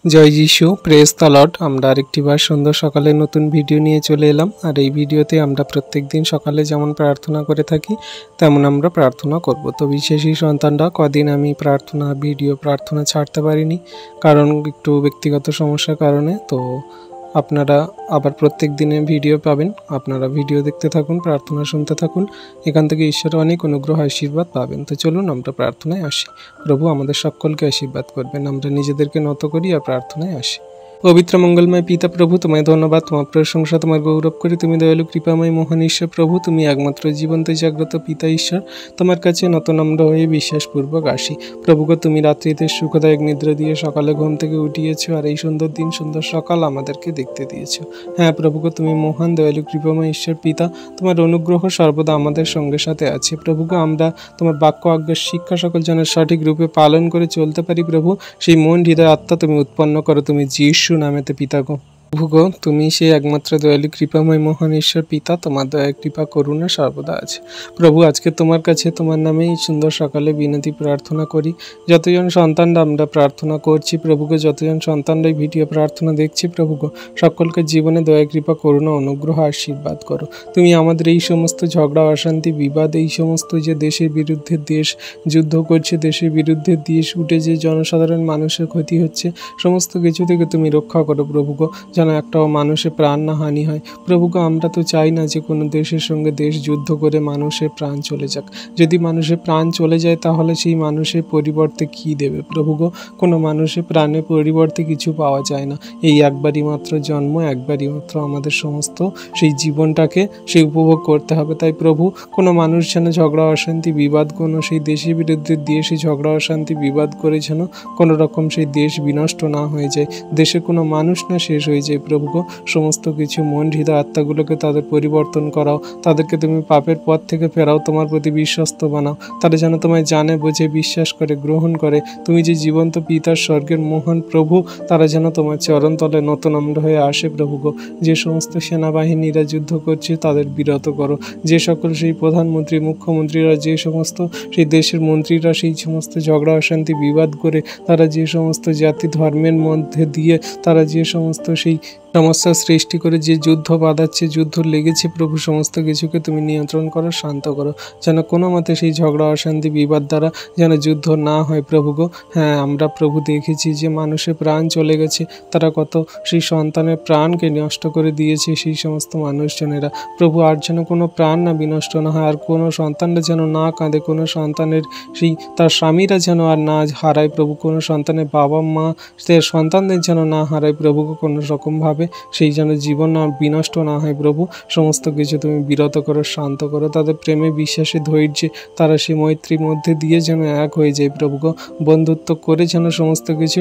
জয় যিশু, praise the Lord. আমরা আরেকটিবার সুন্দর সকালে নতুন ভিডিও নিয়ে চলে এলাম। আর এই ভিডিওতে আমরা প্রত্যেকদিন সকালে যেমন প্রার্থনা করে থাকি তেমন আমরা প্রার্থনা করব। তো বিশেষই সন্তানরা কদিন আমি প্রার্থনা ছাড়তে পারিনি, কারণ একটু ব্যক্তিগত সমস্যার কারণে। তো আপনারা আবার প্রত্যেক দিনে ভিডিও পাবেন। আপনারা ভিডিও দেখতে থাকুন, প্রার্থনা শুনতে থাকুন, এখান থেকে ঈশ্বরের অনেক অনুগ্রহ আশীর্বাদ পাবেন। তো চলুন আমরা প্রার্থনায় আসি। প্রভু আমাদের সকলকে আশীর্বাদ করবেন। আমরা নিজেদেরকে নত করি আর প্রার্থনায় আসি। পবিত্র মঙ্গলময় পিতা প্রভু, তোমায় ধন্যবাদ, তোমার প্রশংসা, তোমার গৌরব করি। তুমি দয়ালু কৃপাময় মহান ঈশ্বর প্রভু, তুমি একমাত্র জীবন্ত জাগ্রত পিতা ঈশ্বর। তোমার কাছে নতনম্র হয়ে বিশ্বাসপূর্বক আসি। প্রভুকে তুমি রাত্রিতে সুখদায়ক নিদ্রা দিয়ে সকালে ঘুম থেকে উঠিয়েছো, আর এই সুন্দর দিন, সুন্দর সকাল আমাদেরকে দেখতে দিয়েছো। হ্যাঁ প্রভুকে তুমি মহান দয়ালু কৃপাময় ঈশ্বর পিতা, তোমার অনুগ্রহ সর্বদা আমাদের সঙ্গে সাথে আছে। প্রভুকে আমরা তোমার বাক্য আজ্ঞার শিক্ষা সকল যেন সঠিক রূপে পালন করে চলতে পারি। প্রভু সেই মন হৃদয় আত্মা তুমি উৎপন্ন করো, তুমি যিশু নামেতে পিতা গো। প্রভু গো, তুমি সেই একমাত্র দয়ালু কৃপাময় মহান ঈশ্বর পিতা, তোমার দয়া কৃপা করুণা সর্বদা আছে। প্রভু আজকে তোমার কাছে তোমার নামেই সুন্দর সকালে বিনতি প্রার্থনা করি। যতজন সন্তানরা আমরা প্রার্থনা করছি প্রভুকে, যতজন সন্তানরা এই ভিডিও প্রার্থনা দেখছি প্রভুকে, সকলকে জীবনে দয়া কৃপা করুণা অনুগ্রহ আশীর্বাদ করো। তুমি আমাদের এই সমস্ত ঝগড়া অশান্তি বিবাদ, এই সমস্ত যে দেশের বিরুদ্ধে দেশ যুদ্ধ করছে, দেশের বিরুদ্ধে দেশ উঠে যে জনসাধারণ মানুষের ক্ষতি হচ্ছে, সমস্ত কিছু থেকে তুমি রক্ষা করো প্রভুকে, যেন একটাও মানুষের প্রাণ না হানি হয়। প্রভুকে আমরা তো চাই না যে কোনো দেশের সঙ্গে দেশ যুদ্ধ করে মানুষের প্রাণ চলে যাক। যদি মানুষের প্রাণ চলে যায় তাহলে সেই মানুষের পরিবর্তে কি দেবে প্রভুকে? কোনো মানুষের প্রাণের পরিবর্তে কিছু পাওয়া যায় না। এই একবারই মাত্র জন্ম, একবারই মাত্র আমাদের সমস্ত সেই জীবনটাকে সেই উপভোগ করতে হবে। তাই প্রভু কোনো মানুষ যেন ঝগড়া অশান্তি বিবাদ, কোনো সেই দেশের বিরুদ্ধে দেশে ঝগড়া অশান্তি বিবাদ করে যেন কোনো রকম সেই দেশ বিনষ্ট না হয়ে যায়, দেশে কোনো মানুষ না শেষ হয়ে যায়। প্রভুকে সমস্ত কিছু মন হৃদয় আত্মাগুলোকে তাদের পরিবর্তন করাও, তাদেরকে তুমি পাপের পথ থেকে ফেরাও, তোমার প্রতি বিশ্বস্ত বানাও। তারা যেন তোমায় জানে, বোঝে, বিশ্বাস করে, গ্রহণ করে তুমি যে জীবন্ত পিতার স্বর্গের মহান প্রভু, তারা যেন তোমার চরণতলে নতনম্র হয়ে আসে। প্রভুকে যে সমস্ত সেনাবাহিনীরা যুদ্ধ করছে তাদের বিরত করো। যে সকল সেই প্রধানমন্ত্রী, মুখ্যমন্ত্রীরা, যে সমস্ত সেই দেশের মন্ত্রীরা সেই সমস্ত ঝগড়া অশান্তি বিবাদ করে তারা যে সমস্ত জাতি ধর্মের মধ্যে দিয়ে তারা যে সমস্ত সেই সমস্যা সৃষ্টি করে যে যুদ্ধ বাঁধাচ্ছে, যুদ্ধ লেগেছে প্রভু, সমস্ত কিছুকে তুমি নিয়ন্ত্রণ করো, শান্ত করো, যেন কোনো মতে সেই ঝগড়া অশান্তি বিবাদ দ্বারা যেন যুদ্ধ না হয় প্রভুগো। হ্যাঁ আমরা প্রভু দেখেছি যে মানুষের প্রাণ চলে গেছে, তারা কত সেই সন্তানের প্রাণকে নষ্ট করে দিয়েছে সেই সমস্ত মানুষজনেরা। প্রভু আর যেন কোনো প্রাণ না বিনষ্ট না হয়, আর কোনো সন্তানরা যেন না কাঁদে, কোনো সন্তানের সেই তার স্বামীরা যেন আর না হারায় প্রভু, কোনো সন্তানের বাবা মা সন্তানদের যেন না হারায় প্রভুকে কোনো রকমভাবে, সেই যেন জীবন আর বিনষ্ট না হয় প্রভু। সমস্ত কিছু তুমি বিরত করো, শান্ত করো, তাদের প্রেমে বিশ্বাসে ধৈর্যে তারা সেই মৈত্রীর মধ্যে দিয়ে যেন এক হয়ে যায় প্রভুকে, বন্ধুত্ব করে যেন সমস্ত কিছু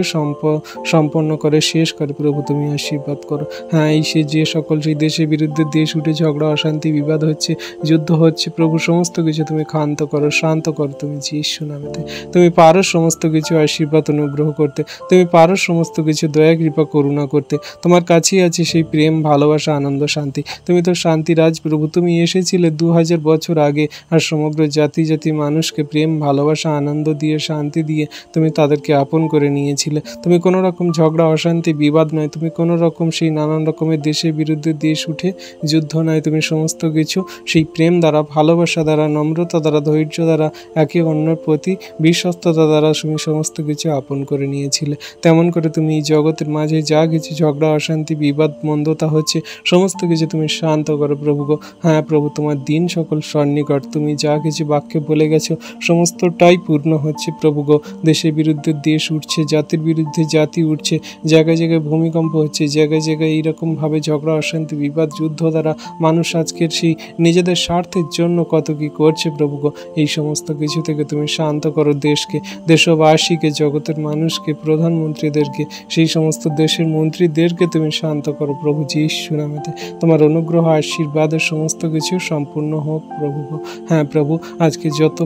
সম্পন্ন করে শেষ করে প্রভু, তুমি আশীর্বাদ করো। হ্যাঁ এই সে যে সকল সেই দেশের বিরুদ্ধে দেশ উঠে ঝগড়া অশান্তি বিবাদ হচ্ছে, যুদ্ধ হচ্ছে প্রভু, সমস্ত কিছু তুমি ক্ষান্ত করো, শান্ত করো, তুমি যিশু নামেতে। তুমি পারো সমস্ত কিছু আশীর্বাদ অনুগ্রহ করতে, তুমি পারো সমস্ত কিছু দয়া কৃপা করুণা করতে। তোমার কাছেই আছে সেই প্রেম, ভালোবাসা, আনন্দ, শান্তি। তুমি তো শান্তিরাজ প্রভু, তুমি এসেছিলে 2000 বছর আগে, আর সমগ্র জাতি জাতি মানুষকে প্রেম, ভালোবাসা, আনন্দ দিয়ে, শান্তি দিয়ে তুমি তাদেরকে আপন করে নিয়েছিলে। তুমি কোনো রকম ঝগড়া অশান্তি বিবাদ নয়, তুমি কোনো রকম সেই নানান রকমের দেশের বিরুদ্ধে দেশ উঠে যুদ্ধ নয়, তুমি সমস্ত কিছু সেই প্রেম দ্বারা, ভালোবাসা দ্বারা, নম্রতা দ্বারা, ধৈর্য দ্বারা, একে অন্যের প্রতি বিশ্বস্ততা দ্বারা তুমি সমস্ত কিছু আপন করে নিয়েছিলে। তেমন করে তুমি এই জগতের মাঝে যা কিছু ঝগড়া অশান্তি বিবাদ মন্দতা হচ্ছে সমস্ত কিছু তুমি শান্ত করো প্রভুগো। হ্যাঁ প্রভু তোমার দিন সকল সন্নিকট, তুমি যা কিছু বাক্যে বলে গেছো সমস্তটাই পূর্ণ হচ্ছে প্রভুগো। দেশের বিরুদ্ধে দেশ উঠছে, জাতির বিরুদ্ধে জাতি উঠছে, জায়গায় জায়গায় ভূমিকম্প হচ্ছে, জায়গায় জায়গায় এইরকমভাবে ঝগড়া অশান্তি বিবাদ যুদ্ধ দ্বারা মানুষ আজকের সেই নিজেদের স্বার্থের জন্য কত কি করছে প্রভুগো। এই সমস্ত কিছু থেকে তুমি শান্ত করো দেশকে, দেশবাসীকে, জগতের মানুষকে, প্রধানমন্ত্রীদেরকে, সেই সমস্ত দেশের মন্ত্রীদেরকে তুমি শান্ত শান্ত করো প্রভু যীশু নামেতে। তোমার অনুগ্রহ আশীর্বাদের সমস্ত কিছু সম্পূর্ণ হোক প্রভু। হ্যাঁ প্রভু, আজকে যত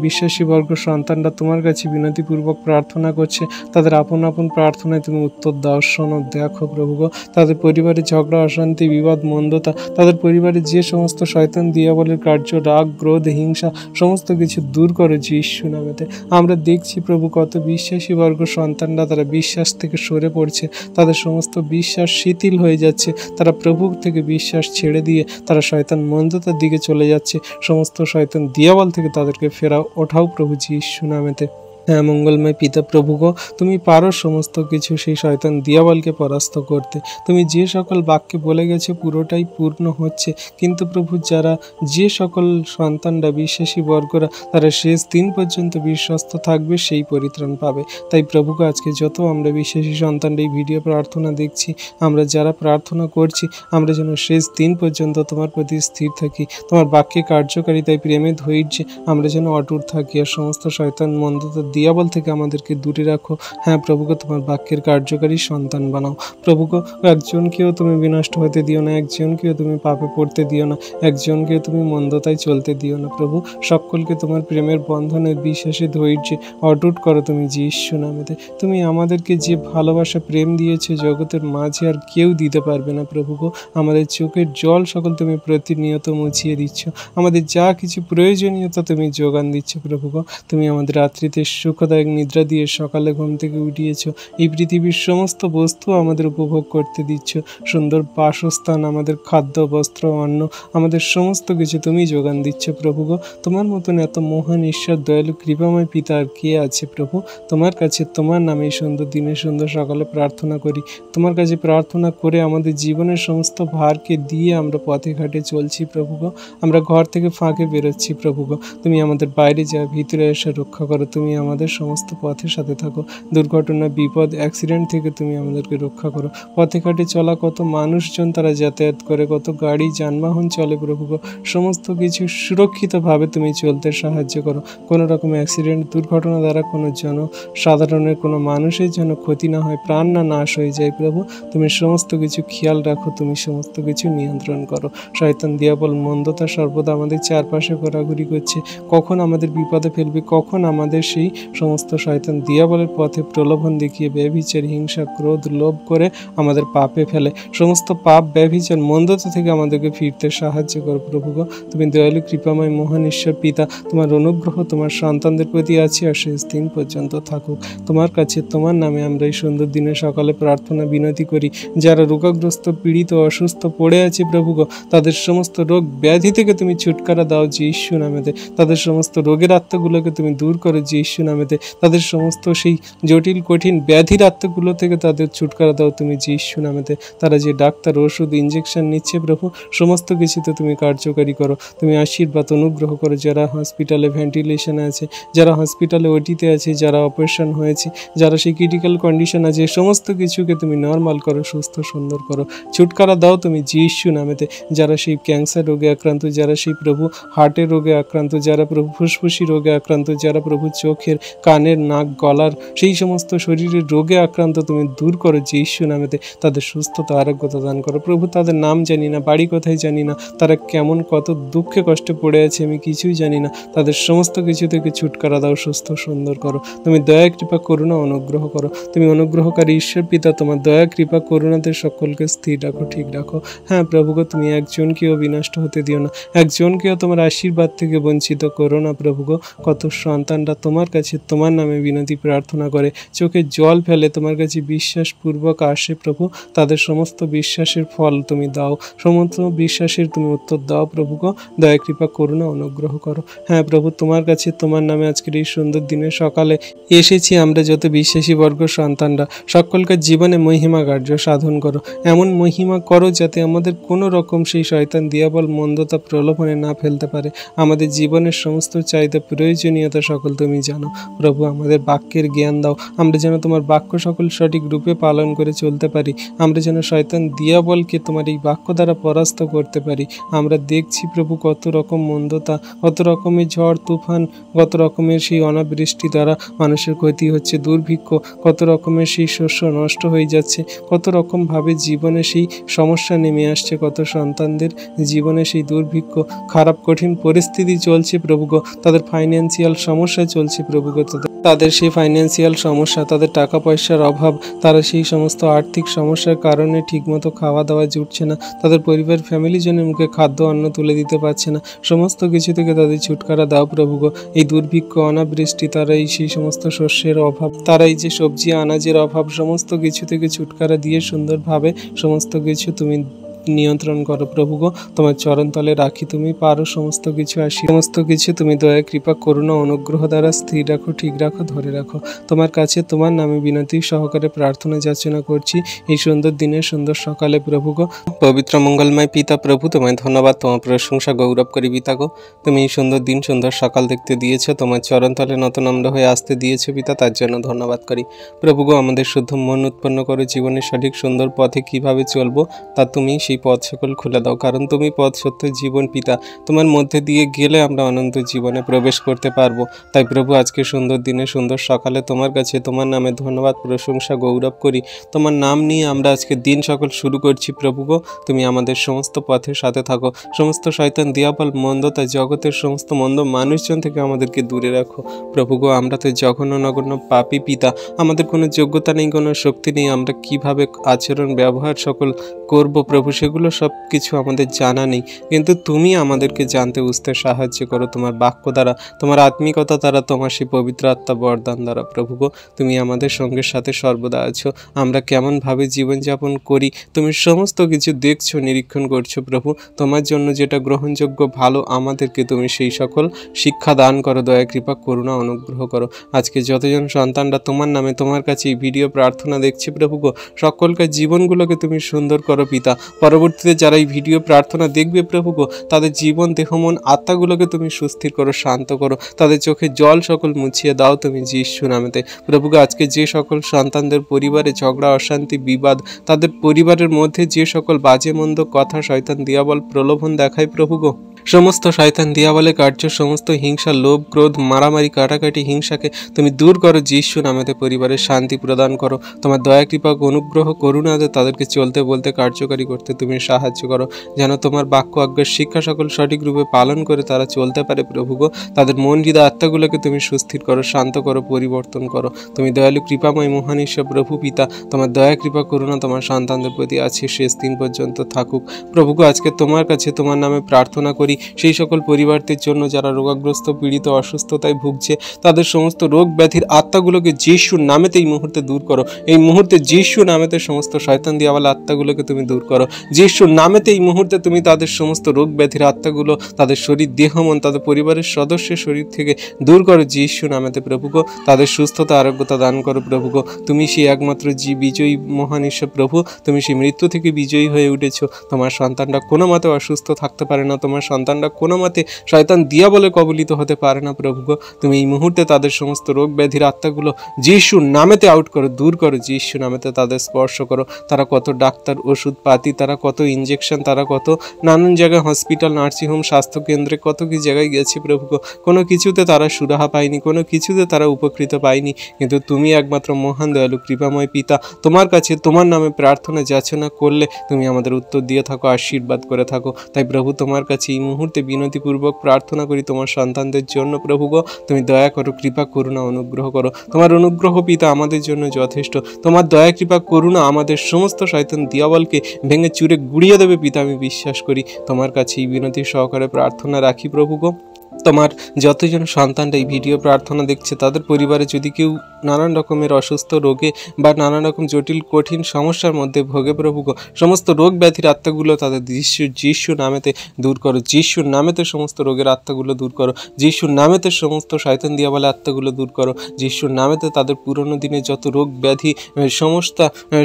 বিশ্বাসী বর্গ সন্তানরা তোমার কাছে বিনতিপূর্বক প্রার্থনা করছে, তাদের আপন আপন প্রার্থনায় তুমি উত্তর দাও, শোনো, দেখো প্রভু। তাদের পরিবারে ঝগড়া, অশান্তি, বিবাদ, মন্দতা, তাদের পরিবারে যে সমস্ত শয়তান দিয়াবলের কার্য, রাগ, ক্রোধ, হিংসা, সমস্ত কিছু দূর করো যীশু নামেতে। আমরা দেখছি প্রভু কত বিশ্বাসী বর্গ সন্তানরা তারা বিশ্বাস থেকে সরে পড়ছে, তাদের সমস্ত বিশ্বাস শিথিল হয়ে যাচ্ছে, তারা প্রভু থেকে বিশ্বাস ছেড়ে দিয়ে তারা শয়তান মন্দতার দিকে চলে যাচ্ছে। সমস্ত শয়তান দিয়াবল থেকে তাদেরকে ফেরাও, ওঠাও প্রভু যীশু নামেতে। হ্যাঁ মঙ্গলময় পিতা প্রভুগো, তুমি পারো সমস্ত কিছু সেই শয়তান দিয়াবলকে পরাস্ত করতে। তুমি যে সকল বাক্যে বলে গেছে পুরোটাই পূর্ণ হচ্ছে, কিন্তু প্রভু যারা যে সকল সন্তানরা বিশ্বাসী বর্গরা তারা শেষ দিন পর্যন্ত বিশ্বস্ত থাকবে সেই পরিত্রাণ পাবে। তাই প্রভুকে আজকে যত আমরা বিশ্বাসী সন্তানরা এই ভিডিও প্রার্থনা দেখছি, আমরা যারা প্রার্থনা করছি, আমরা যেন শেষ দিন পর্যন্ত তোমার প্রতি স্থির থাকি, তোমার বাক্যে কার্যকারিতায়, প্রেমে, ধৈর্যে আমরা যেন অটুট থাকি, আর সমস্ত শয়তান মন্দতা দিয়াবল থেকে আমাদেরকে দূরে রাখো। হ্যাঁ প্রভুকে তোমার বাক্যের কার্যকারী সন্তান বানাও প্রভুকে। একজনকেও তুমি বিনষ্ট হতে দিও না, একজনকেও তুমি পাপে পড়তে দিও না, একজনকেও তুমি মন্দতায় চলতে দিও না প্রভু। সকলকে তোমার প্রেমের বন্ধনে, বিশ্বাসে, ধৈর্যে অটুট করো তুমি যীশু নামেতে। তুমি আমাদেরকে যে ভালোবাসা, প্রেম দিয়েছো জগতের মাঝে আর কেউ দিতে পারবে না প্রভুকে। আমাদের চোখের জল সকল তুমি প্রতিনিয়ত মুছিয়ে দিচ্ছ, আমাদের যা কিছু প্রয়োজনীয়তা তুমি যোগান দিচ্ছ প্রভুকে। তুমি আমাদের রাত্রিতে সুখদায়ক নিদ্রা দিয়ে সকালে ঘুম থেকে উঠিয়েছ, এই পৃথিবীর সমস্ত বস্তু আমাদের উপভোগ করতে দিচ্ছ, সুন্দর বাসস্থান, আমাদের খাদ্য, বস্ত্র, অন্ন, আমাদের সমস্ত কিছু তুমি যোগান দিচ্ছ প্রভু। তোমার মতন এত মহান ঈশ্বর, দয়ালু, কৃপাময় পিতা আর কে আছে প্রভু। তোমার কাছে তোমার নামে সুন্দর দিনে সুন্দর সকালে প্রার্থনা করি, তোমার কাছে প্রার্থনা করে আমাদের জীবনের সমস্ত ভারকে দিয়ে আমরা পথে ঘাটে চলছি প্রভু। আমরা ঘর থেকে ফাঁকে বেরোচ্ছি প্রভু। তুমি আমাদের বাইরে যা, ভিতরে এসে রক্ষা করো, তুমি আমাদের সমস্ত পথের সাথে থাকো। দুর্ঘটনা, বিপদ, অ্যাক্সিডেন্ট থেকে তুমি আমাদেরকে রক্ষা করো। পথে ঘাটে চলা কত মানুষজন তারা যাতায়াত করে, কত গাড়ি যানবাহন চলে প্রভু, সমস্ত কিছু সুরক্ষিতভাবে তুমি চলতে সাহায্য করো। কোনো রকম অ্যাক্সিডেন্ট, দুর্ঘটনা দ্বারা কোনো সাধারণের কোনো মানুষের যেন ক্ষতি না হয়, প্রাণ না নাশ হয়ে যায় প্রভু। তুমি সমস্ত কিছু খেয়াল রাখো, তুমি সমস্ত কিছু নিয়ন্ত্রণ করো। শয়তান দিয়াবল মন্দতা সর্বদা আমাদের চারপাশে ঘোরাঘুরি করছে, কখন আমাদের বিপদে ফেলবে, কখন আমাদের সেই সমস্ত শয়তান দিয়াবলের পথে প্রলোভন দেখিয়ে ব্যভিচার, হিংসা, ক্রোধ, লোভ করে আমাদের পাপে ফেলে। সমস্ত পাপ, ব্যভিচার, মন্দতা থেকে আমাদেরকে ফিরতে সাহায্য করো প্রভু। তুমি দয়ালু, কৃপাময়, মহান ঈশ্বর পিতা, তোমার অনুগ্রহ তোমার সন্তানদের প্রতি আছে আর শেষ দিন পর্যন্ত থাকুক। তোমার কাছে তোমার নামে আমরা এই সুন্দর দিনে সকালে প্রার্থনা বিনতি করি। যারা রোগাগ্রস্ত, পীড়িত, অসুস্থ পড়ে আছে প্রভু, তাদের সমস্ত রোগ ব্যাধি থেকে তুমি ছুটকারা দাও যীশু নামেতে। তাদের সমস্ত রোগের আত্মাগুলোকে তুমি দূর করো যীশু নামেতে। তাদের সমস্ত সেই জটিল, কঠিন ব্যাধির আত্মাগুলো থেকে তাদের ছুটকারা দাও তুমি যীশু নামেতে। তারা যে ডাক্তার, ওষুধ, ইঞ্জেকশন নিচ্ছে প্রভু, সমস্ত কিছুতে তুমি কার্যকারী করো। তুমি আশীর্বাদ, অনুগ্রহ করো। যারা হসপিটালে ভেন্টিলেশনে আছে, যারা হসপিটালে ওটিতে আছে, যারা অপারেশন হয়েছে, যারা সেই ক্রিটিক্যাল কন্ডিশন আছে, সমস্ত কিছুকে তুমি নর্মাল করো, সুস্থ সুন্দর করো, ছুটকারা দাও তুমি যীশু নামেতে। যারা সেই ক্যান্সার রোগে আক্রান্ত, যারা সেই প্রভু হার্টের রোগে আক্রান্ত, যারা প্রভু ফুসফুসি রোগে আক্রান্ত, যারা প্রভু চোখের, কানের, নাক, গলার সেই সমস্ত শরীরের রোগে আক্রান্ত, তুমি দূর করো যীশু নামেতে। তাদের সুস্থতা, আরোগ্যতা দান করো প্রভু। তাদের নাম জানি না, বাড়ি কোথায় জানি না, তারা কেমন কত দুঃখে কষ্টে পড়ে আছে আমি কিছুই জানি না, তাদের সমস্ত কিছু থেকে ছুটকারা দাও, সুস্থ সুন্দর করো। তুমি দয়া, কৃপা, করুণা, অনুগ্রহ করো। তুমি অনুগ্রহকারী ঈশ্বর পিতা, তোমার দয়া, কৃপা, করুণাতে সকলকে স্থির রাখো, ঠিক রাখো। হ্যাঁ প্রভুকে, তুমি একজনকেও বিনষ্ট হতে দিও না, একজনকেও তোমার আশীর্বাদ থেকে বঞ্চিত করো না প্রভুগো। কত সন্তানরা তোমার কাছে তোমার নামে বিনতি প্রার্থনা করে, চোখে জল ফেলে, তোমার কাছে বিশ্বাসপূর্বক আসে প্রভু। তাদের সমস্ত বিশ্বাসের ফল তুমি দাও, সমস্ত বিশ্বাসের তুমি উত্তর দাও প্রভুগো। দয়া, কৃপা, করুণা, অনুগ্রহ করো। হ্যাঁ প্রভু, তোমার কাছে তোমার নামে আজকের এই সুন্দর দিনে সকালে এসেছি আমরা যত বিশ্বাসী বর্গ সন্তানরা, সকলকার জীবনে মহিমা কার্য সাধন করো। এমন মহিমা করো যাতে আমাদের কোনো রকম সেই শয়তান দিয়াবল মন্দতা প্রলোভনে না ফেলতে পারে। আমাদের জীবনের সমস্ত চাহিদা, প্রয়োজনীয়তা সকল তুমি জানো। প্রভু আমাদের বাক্যের জ্ঞান দাও, আমরা যেন তোমার বাক্য সকল সঠিক রূপে পালন করে চলতে পারি, আমরা যেন শয়তান দিয়াবলকে তোমার এই বাক্য দ্বারা পরাস্ত করতে পারি। আমরা দেখছি প্রভু কত রকম মন্দতা, কত রকমের ঝড় তুফান, কত রকমের সেই অনাবৃষ্টি দ্বারা মানুষের ক্ষতি হচ্ছে, দুর্ভিক্ষ, কত রকমের সেই শস্য নষ্ট হয়ে যাচ্ছে, কত রকমভাবে জীবনে সেই সমস্যা নেমে আসছে, কত সন্তানদের জীবনে সেই দুর্ভিক্ষ, খারাপ কঠিন পরিস্থিতি চলছে প্রভুগো, তাদের ফাইন্যান্সিয়াল সমস্যা চলছে প্রভুগো, তাদের সেই ফাইন্যান্সিয়াল সমস্যা, তাদের টাকা পয়সার অভাব, তারা সেই সমস্ত আর্থিক সমস্যার কারণে ঠিকমতো খাওয়া দাওয়া জুটছে না, তাদের পরিবার ফ্যামিলি জনের মুখে খাদ্য অন্ন তুলে দিতে পারছে না, সমস্ত কিছু থেকে তাদের ছুটকারা দাও প্রভুগো। এই দুর্ভিক্ষ অনাবৃষ্টি, তারা এই সেই সমস্ত শস্যের অভাব, তারা এই যে সবজি আনাজের অভাব, সমস্ত কিছু থেকে ছুটকারা দিয়ে সুন্দরভাবে সমস্ত কিছু তুমি নিয়ন্ত্রণ করো প্রভুগো। তোমার চরণতলে রাখি, তুমি পারো সমস্ত কিছু, আসি সমস্ত কিছু তুমি দয়া কৃপা করুণা অনুগ্রহ দ্বারা স্থির রাখো, ঠিক রাখো, ধরে রাখো। তোমার কাছে তোমার নামে বিনতি সহকারে প্রার্থনা যাচনা করছি এই সুন্দর দিনে সুন্দর সকালে প্রভুগো। পবিত্র মঙ্গলময় পিতা প্রভু, তোমায় ধন্যবাদ, তোমার প্রশংসা গৌরব করি পিতা গো। তুমি এই সুন্দর দিন সুন্দর সকাল দেখতে দিয়েছো, তোমার চরণতলে নতনম্র হয়ে আসতে দিয়েছো পিতা, তার জন্য ধন্যবাদ করি প্রভুগো। আমাদের শুদ্ধ মন উৎপন্ন করো, জীবনের সঠিক সুন্দর পথে কিভাবে চলবো তা তুমি সেই পথ সকল খুলে দাও, কারণ তুমি পথ সত্য জীবন পিতা, তোমার মধ্যে দিয়ে গেলে আমরা অনন্ত জীবনে প্রবেশ করতে পারবো। তাই প্রভু আজকে সুন্দর দিনে সুন্দর সকালে তোমার কাছে তোমার নামে ধন্যবাদ প্রশংসা গৌরব করি, তোমার নাম নিয়ে আমরা আজকে দিন সকল শুরু করছি প্রভুগো। তুমি আমাদের সমস্ত পথের সাথে থাকো, সমস্ত শয়তান দিয়াবল মন্দতা জগতের সমস্ত মন্দ মানুষজন থেকে আমাদেরকে দূরে রাখো প্রভুগো। আমরা তো জঘন্য নগণ্য পাপী পিতা, আমাদের কোনো যোগ্যতা নেই, কোনো শক্তি নেই, আমরা কিভাবে আচরণ ব্যবহার সকল করব প্রভু সেগুলো সব কিছু আমাদের জানা নেই, কিন্তু তুমি আমাদেরকে জানতে বুঝতে সাহায্য করো তোমার বাক্য দ্বারা, তোমার আত্মিকতা দ্বারা, তোমার সেই পবিত্র আত্মা বরদান দ্বারা প্রভুগো। তুমি আমাদের সঙ্গে সাথে সর্বদা আছো, আমরা কেমনভাবে জীবনযাপন করি তুমি সমস্ত কিছু দেখছো, নিরীক্ষণ করছো প্রভু। তোমার জন্য যেটা গ্রহণযোগ্য ভালো আমাদেরকে তুমি সেই সকল শিক্ষা দান করো, দয়া কৃপা করুণা অনুগ্রহ করো। আজকে যতজন সন্তানরা তোমার নামে তোমার কাছে এই ভিডিও প্রার্থনা দেখছি প্রভুগো, সকলকার জীবনগুলোকে তুমি সুন্দর করো পিতা। পরবর্তীতে যারা এই ভিডিও প্রার্থনা দেখবে প্রভুগো, তাদের জীবন দেহ মন আত্মাগুলোকে তুমি সুস্থির করো, শান্ত করো, তাদের চোখে জল সকল মুছিয়ে দাও তুমি যিশু নামেতে প্রভুগো। আজকে যে সকল সন্তানদের পরিবারে ঝগড়া অশান্তি বিবাদ, তাদের পরিবারের মধ্যে যে সকল বাজে মন্দ কথা শয়তান দিয়াবল প্রলোভন দেখায় প্রভুগো, সমস্ত শয়তান দিয়াবলে কার্য, সমস্ত হিংসা লোভ ক্রোধ মারামারি কাটাকাটি হিংসাকে তুমি দূর করো যিশু নামেতে, পরিবারের শান্তি প্রদান করো, তোমার দয়া কৃপা অনুগ্রহ করুণাতে তাদেরকে চলতে বলতে কার্যকারী করতে তুমি সাহায্য করো, যেন তোমার বাক্য আজ্ঞার শিক্ষা সকল সঠিক রূপে পালন করে তারা চলতে পারে প্রভুগো। তাদের মন হৃদয় আত্মাগুলোকে তুমি সুস্থির করো, শান্ত করো, পরিবর্তন করো। তুমি দয়ালু কৃপাময় মহান ঈশ্বর প্রভু পিতা, তোমার দয়া কৃপা করুণা তোমার সন্তানদের প্রতি আছে, শেষ দিন পর্যন্ত থাকুক প্রভুগো। আজকে তোমার কাছে তোমার নামে প্রার্থনা করি সেই সকল পরিবারদের জন্য যারা রোগাগ্রস্ত পীড়িত অসুস্থতায় ভুগছে, তাদের সমস্ত রোগ ব্যাধির আত্মাগুলোকে যিশুর নামেতে এই মুহূর্তে দূর করো, এই মুহূর্তে যিশুর নামেতে সমস্ত শয়তান দিয়াওয়ালা আত্মাগুলোকে তুমি দূর করো যিশুর নামেতে এই মুহূর্তে তুমি তাদের সমস্ত রোগ ব্যাধির আত্মাগুলো তাদের শরীর দেহ মন তাদের পরিবারের সদস্যের শরীর থেকে দূর করো যিশুর নামেতে প্রভুগো। তাদের সুস্থতা আরোগ্যতা দান করো প্রভুগো। তুমি সেই একমাত্র বিজয়ী মহান ঈশ্বর প্রভু, তুমি সেই মৃত্যু থেকে বিজয়ী হয়ে উঠেছো। তোমার সন্তানরা কোনো মতে অসুস্থ থাকতে পারে না, তোমার সন্তানরা কোনো মতে শয়তান দিয়াবলে কবলিত হতে পারে না প্রভুগো। তুমি এই মুহূর্তে তাদের সমস্ত রোগ ব্যাধির আত্মাগুলো যিশুর নামেতে আউট করো, দূর করো যিশুর নামেতে, তাদের স্পর্শ করো। তারা কত ডাক্তার ওষুধ পাতি, তারা কত ইনজেকশন, তারা কত নানান জায়গায় হসপিটাল নার্সিংহোম স্বাস্থ্যকেন্দ্রে কত কি জায়গায় গেছে প্রভুগো, কোনো কিছুতে তারা সুরাহা পায়নি, কোনো কিছুতে তারা উপকৃত পায়নি, কিন্তু তুমি একমাত্র মহান দয়ালু কৃপাময় পিতা, তোমার কাছে তোমার নামে প্রার্থনা যাচনা করলে তুমি আমাদের উত্তর দিয়ে থাকো, আশীর্বাদ করে থাকো। তাই প্রভু তোমার কাছে এই মুহূর্তে বিনতিপূর্বক প্রার্থনা করি তোমার সন্তানদের জন্য প্রভুগো, তুমি দয়া করো, কৃপা করুণা অনুগ্রহ করো। তোমার অনুগ্রহ পিতা আমাদের জন্য যথেষ্ট, তোমার দয়া কৃপা করুণা আমাদের সমস্ত শয়তান দিয়াবলকে ভেঙে চুরে গুড়িয়ে দেবে পিতা, আমি বিশ্বাস করি। তোমার কাছে এই বিনতি সহকারে প্রার্থনা রাখি প্রভুগো। তোমার যতজন সন্তানরা এই ভিডিও প্রার্থনা দেখছে, তাদের পরিবারে যদি কেউ নানান রকমের অসুস্থ রোগে বা নানান রকম জটিল কঠিন সমস্যার মধ্যে ভোগে প্রভুগো, সমস্ত রোগ ব্যাধির আত্মাগুলো তাদের যিশুর নামেতে দূর করো, যিশুর নামেতে সমস্ত রোগের আত্মাগুলো দূর করো, যিশুর নামেতে সমস্ত শয়তান দিয়াবলে আত্মাগুলো দূর করো, যিশুর নামেতে তাদের পুরনো দিনে যত রোগ ব্যাধি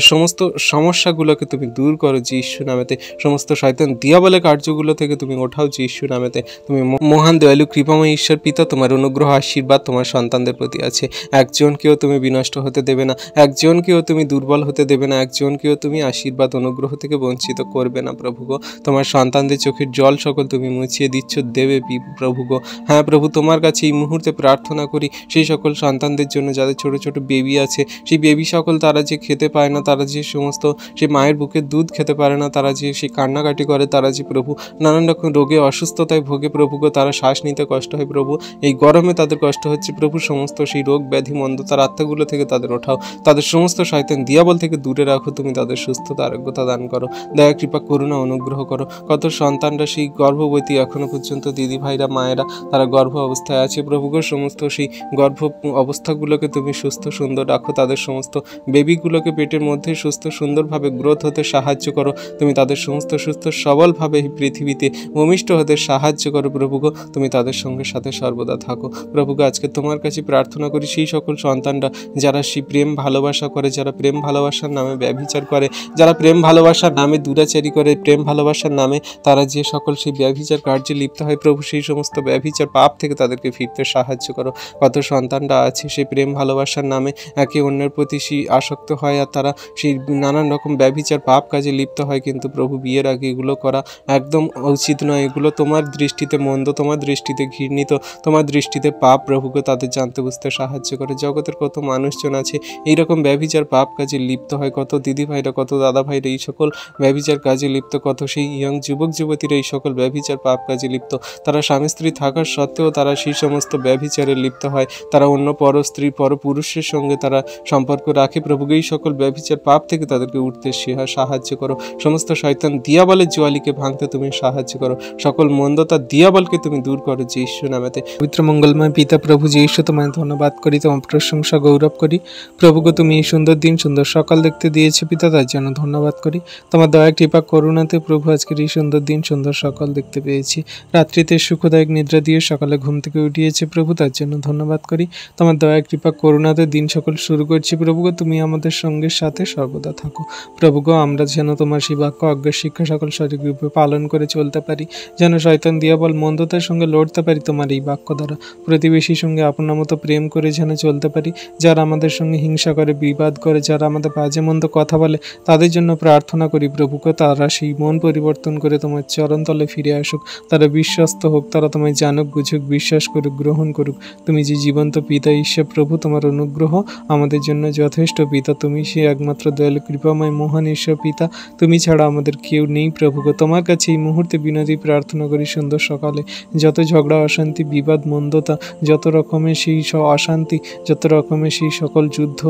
সমস্ত সমস্যাগুলোকে তুমি দূর করো যিশুর নামেতে, সমস্ত শয়তান দিয়াবলে কার্যগুলো থেকে তুমি ওঠাও যিশুর নামেতে। তুমি মহান দয়ালু কৃপাময় ঈশ্বর পিতা, তোমার অনুগ্রহ আশীর্বাদ তোমার সন্তানদের প্রতি আছে। একজনকেও তুমি বিনষ্ট হতে দেবে না, একজনকেও তুমি দুর্বল হতে দেবে না, একজনকেও তুমি আশীর্বাদ অনুগ্রহ থেকে বঞ্চিত করবে না প্রভু গো। তোমার সন্তানদের চোখের জল সকল তুমি মুছিয়ে দিচ্ছ দেবে প্রভু গো। হ্যাঁ প্রভু, তোমার কাছে এই মুহূর্তে প্রার্থনা করি সেই সকল সন্তানদের জন্য যাদের ছোট ছোট বেবি আছে, সেই বেবি সকল তারা যে খেতে পায় না, তারা যে সমস্ত সেই মায়ের বুকের দুধ খেতে পারে না, তারা যে সেই কান্নাকাটি করে, তারা যে প্রভু নানান রকম রোগে অসুস্থতায় ভোগে প্রভু গো, তারা শ্বাস নিতে কষ্ট হয় প্রভু, এই গরমে তাদের কষ্ট হচ্ছে প্রভু, সমস্ত সেই রোগ ব্যাধি মন্দতার আত্মাগুলো থেকে তাদের ওঠাও, তাদের সমস্ত শয়তান দিয়াবল থেকে দূরে রাখো, তুমি তাদের সুস্থতা আরোগ্যতা দান করো, দয়া কৃপা করুণা অনুগ্রহ করো। কত সন্তানরা সেই গর্ভবতী এখনো পর্যন্ত দিদি ভাইরা মায়েরা তারা গর্ভ অবস্থায় আছে প্রভু গো, সমস্ত সেই গর্ভ অবস্থাগুলোকে তুমি সুস্থ সুন্দর রাখো, তাদের সমস্ত বেবিগুলোকে পেটের মধ্যে সুস্থ সুন্দরভাবে গ্রোথ হতে সাহায্য করো, তুমি তাদের সমস্ত সুস্থ সবলভাবে এই পৃথিবীতে ভূমিষ্ঠ হতে সাহায্য করো প্রভু গো, তুমি তাদের সঙ্গে সাথে সর্বদা থাকো প্রভু গো। আজকে তোমার কাছে প্রার্থনা করি সেই সকল সন্তানরা যারা সেই প্রেম ভালোবাসা করে, যারা প্রেম ভালোবাসার নামে ব্যভিচার করে, যারা প্রেম ভালোবাসার নামে দুরাচারি করে, প্রেম ভালোবাসার নামে তারা যে সকল সেই ব্যভিচার কার্যে লিপ্ত হয় প্রভু, সেই সমস্ত ব্যভিচার পাপ থেকে তাদেরকে ফিরতে সাহায্য করো। কত সন্তানরা আছে সেই প্রেম ভালোবাসার নামে একে অন্যের প্রতি সেই আসক্ত হয় আর তারা সেই নানান রকম ব্যভিচার পাপ কাজে লিপ্ত হয়, কিন্তু প্রভু বিয়ের আগে এগুলো করা একদম উচিত নয়, এগুলো তোমার দৃষ্টিতে মন্দ, তোমার দৃষ্টিতে ঘৃণিত, তোমার দৃষ্টিতে পাপ প্রভুকে তাদের জানতে বুঝতে সাহায্য করে। জগতের কত মানুষজন আছে এইরকম ব্যভিচার পাপ কাজে লিপ্ত হয়, কত দিদি ভাইরা কত দাদা ভাইরা এই সকল ব্যভিচার কাজে লিপ্ত, কত সেই ইয়ং যুবক যুবতীরা এই সকল ব্যভিচার পাপ কাজে লিপ্ত, তারা স্বামী স্ত্রী থাকার সত্ত্বেও তারা সেই সমস্ত ব্যভিচারে লিপ্ত হয়, তারা অন্য পর স্ত্রী পর পুরুষের সঙ্গে তারা সম্পর্ক রাখে প্রভুকে, এই সকল ব্যভিচার পাপ থেকে তাদেরকে উঠতে সাহায্য করো, সমস্ত শয়তান দিয়াবলের জোয়ালিকে ভাঙতে তুমি সাহায্য করো, সকল মন্দতা দিয়াবলকে তুমি দূর করো যীশু নামেতে। পবিত্র মঙ্গলময় পিতা প্রভু যীশু, তোমায় ধন্যবাদ করি, তোমার প্রশংসা গৌরব করি প্রভুকে, তুমি এই সুন্দর দিন সুন্দর সকাল দেখতে দিয়েছো পিতা, তার জন্য ধন্যবাদ করি। তোমার দয়া কৃপা করুণাতে প্রভু আজকের এই সুন্দর দিন সুন্দর সকাল দেখতে পেয়েছি, রাত্রিতে সুখদায়ক নিদ্রা দিয়ে সকালে ঘুম থেকে উঠিয়েছে প্রভু, তার জন্য ধন্যবাদ করি। তোমার দয়া কৃপা করুণাতে দিন সকল শুরু করছি প্রভুকে, তুমি আমাদের সঙ্গে সাথে সর্বদা থাকো প্রভুগো। আমরা যেন তোমার সেই বাক্য অজ্ঞার শিক্ষা সকল সঠিকরূপে পালন করে চলতে পারি, যেন শয়তান দিয়াবল মন্দতার সঙ্গে লড়তে পারি তোমার এই বাক্য দ্বারা, প্রতিবেশীর সঙ্গে আপনার মতো প্রেম করে যেন চলতে পারি, যারা আমাদের সঙ্গে হিংসা করে বিবাদ করে, যারা আমাদের বাজে মন্দ কথা বলে তাদের জন্য প্রার্থনা করি প্রভুকে, তারা সেই মন পরিবর্তন করে তোমার চরণতলে ফিরে আসুক, তারা বিশ্বস্ত হোক, তারা তোমায় জানুক বুঝুক, বিশ্বাস করুক, গ্রহণ করুক। তুমি যে জীবন্ত পিতা ঈশ্বর প্রভু, তোমার অনুগ্রহ আমাদের জন্য যথেষ্ট পিতা, তুমি সেই একমাত্র দয়ালু কৃপাময় মহান ঈশ্বর পিতা, তুমি ছাড়া আমাদের কেউ নেই প্রভুকে। তোমার কাছে এই মুহূর্তে বিনতি প্রার্থনা করি সুন্দর সকালে, যত ঝগড়া অশান্তি বিবাদ মন্দতা, যত রকমের সেই অশান্তি, যত রকমের সেই সকল যুদ্ধ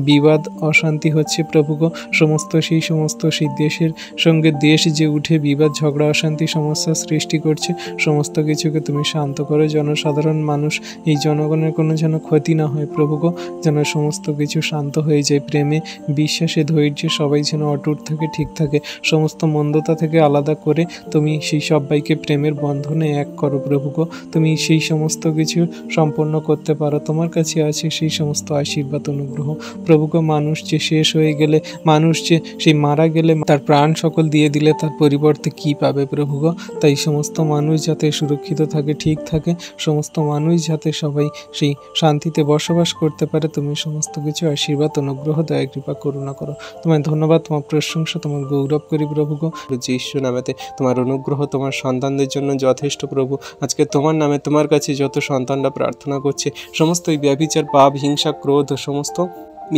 বিবাদ অশান্তি হচ্ছে প্রভুগো, সমস্ত সেই দেশের সঙ্গে দেশ যে উঠে বিবাদ ঝগড়া অশান্তি সমস্যার সৃষ্টি করছে, সমস্ত কিছুকে তুমি শান্ত করো, জনসাধারণ মানুষ এই জনগণের কোনো যেন ক্ষতি না হয় প্রভুগো, যেন সমস্ত কিছু শান্ত হয়ে যায়, প্রেমে বিশ্বাসে ধৈর্যে সবাই যেন অটুট থাকে, ঠিক থাকে, সমস্ত মন্দতা থেকে আলাদা করে তুমি সেই সবাইকে প্রেমের বন্ধনে এক করো প্রভুগো, তুমি সেই সমস্ত কিছু সম্পন্ন করতে পারো, তোমার কাছে আছে সেই সমস্ত আশীর্বাদ অনুগ্রহ প্রভুগো। মানুষ যে শেষ হয়ে গেলে, মানুষ যে সেই মারা গেলে তার প্রাণ সকল দিয়ে দিলে তার পরিবর্তে কি পাবে প্রভুগো, তাই সমস্ত মানুষ যাতে সুরক্ষিত থাকে, ঠিক থাকে, সমস্ত মানুষ যাতে সবাই সেই শান্তিতে বসবাস করতে পারে, তুমি সমস্ত কিছু আশীর্বাদ অনুগ্রহ দয়া কৃপা করুণা করো। তোমায় ধন্যবাদ, তোমার প্রশংসা, তোমার গৌরব করি প্রভুগো যীশু নামেতে। তোমার অনুগ্রহ তোমার সন্তানদের জন্য যথেষ্ট প্রভু। আজকে তোমার নামে তোমার কাছে যত সন্তানরা প্রার্থনা করছে, সমস্ত এই ব্যভিচার পাপ হিংসা ক্রোধ সমস্ত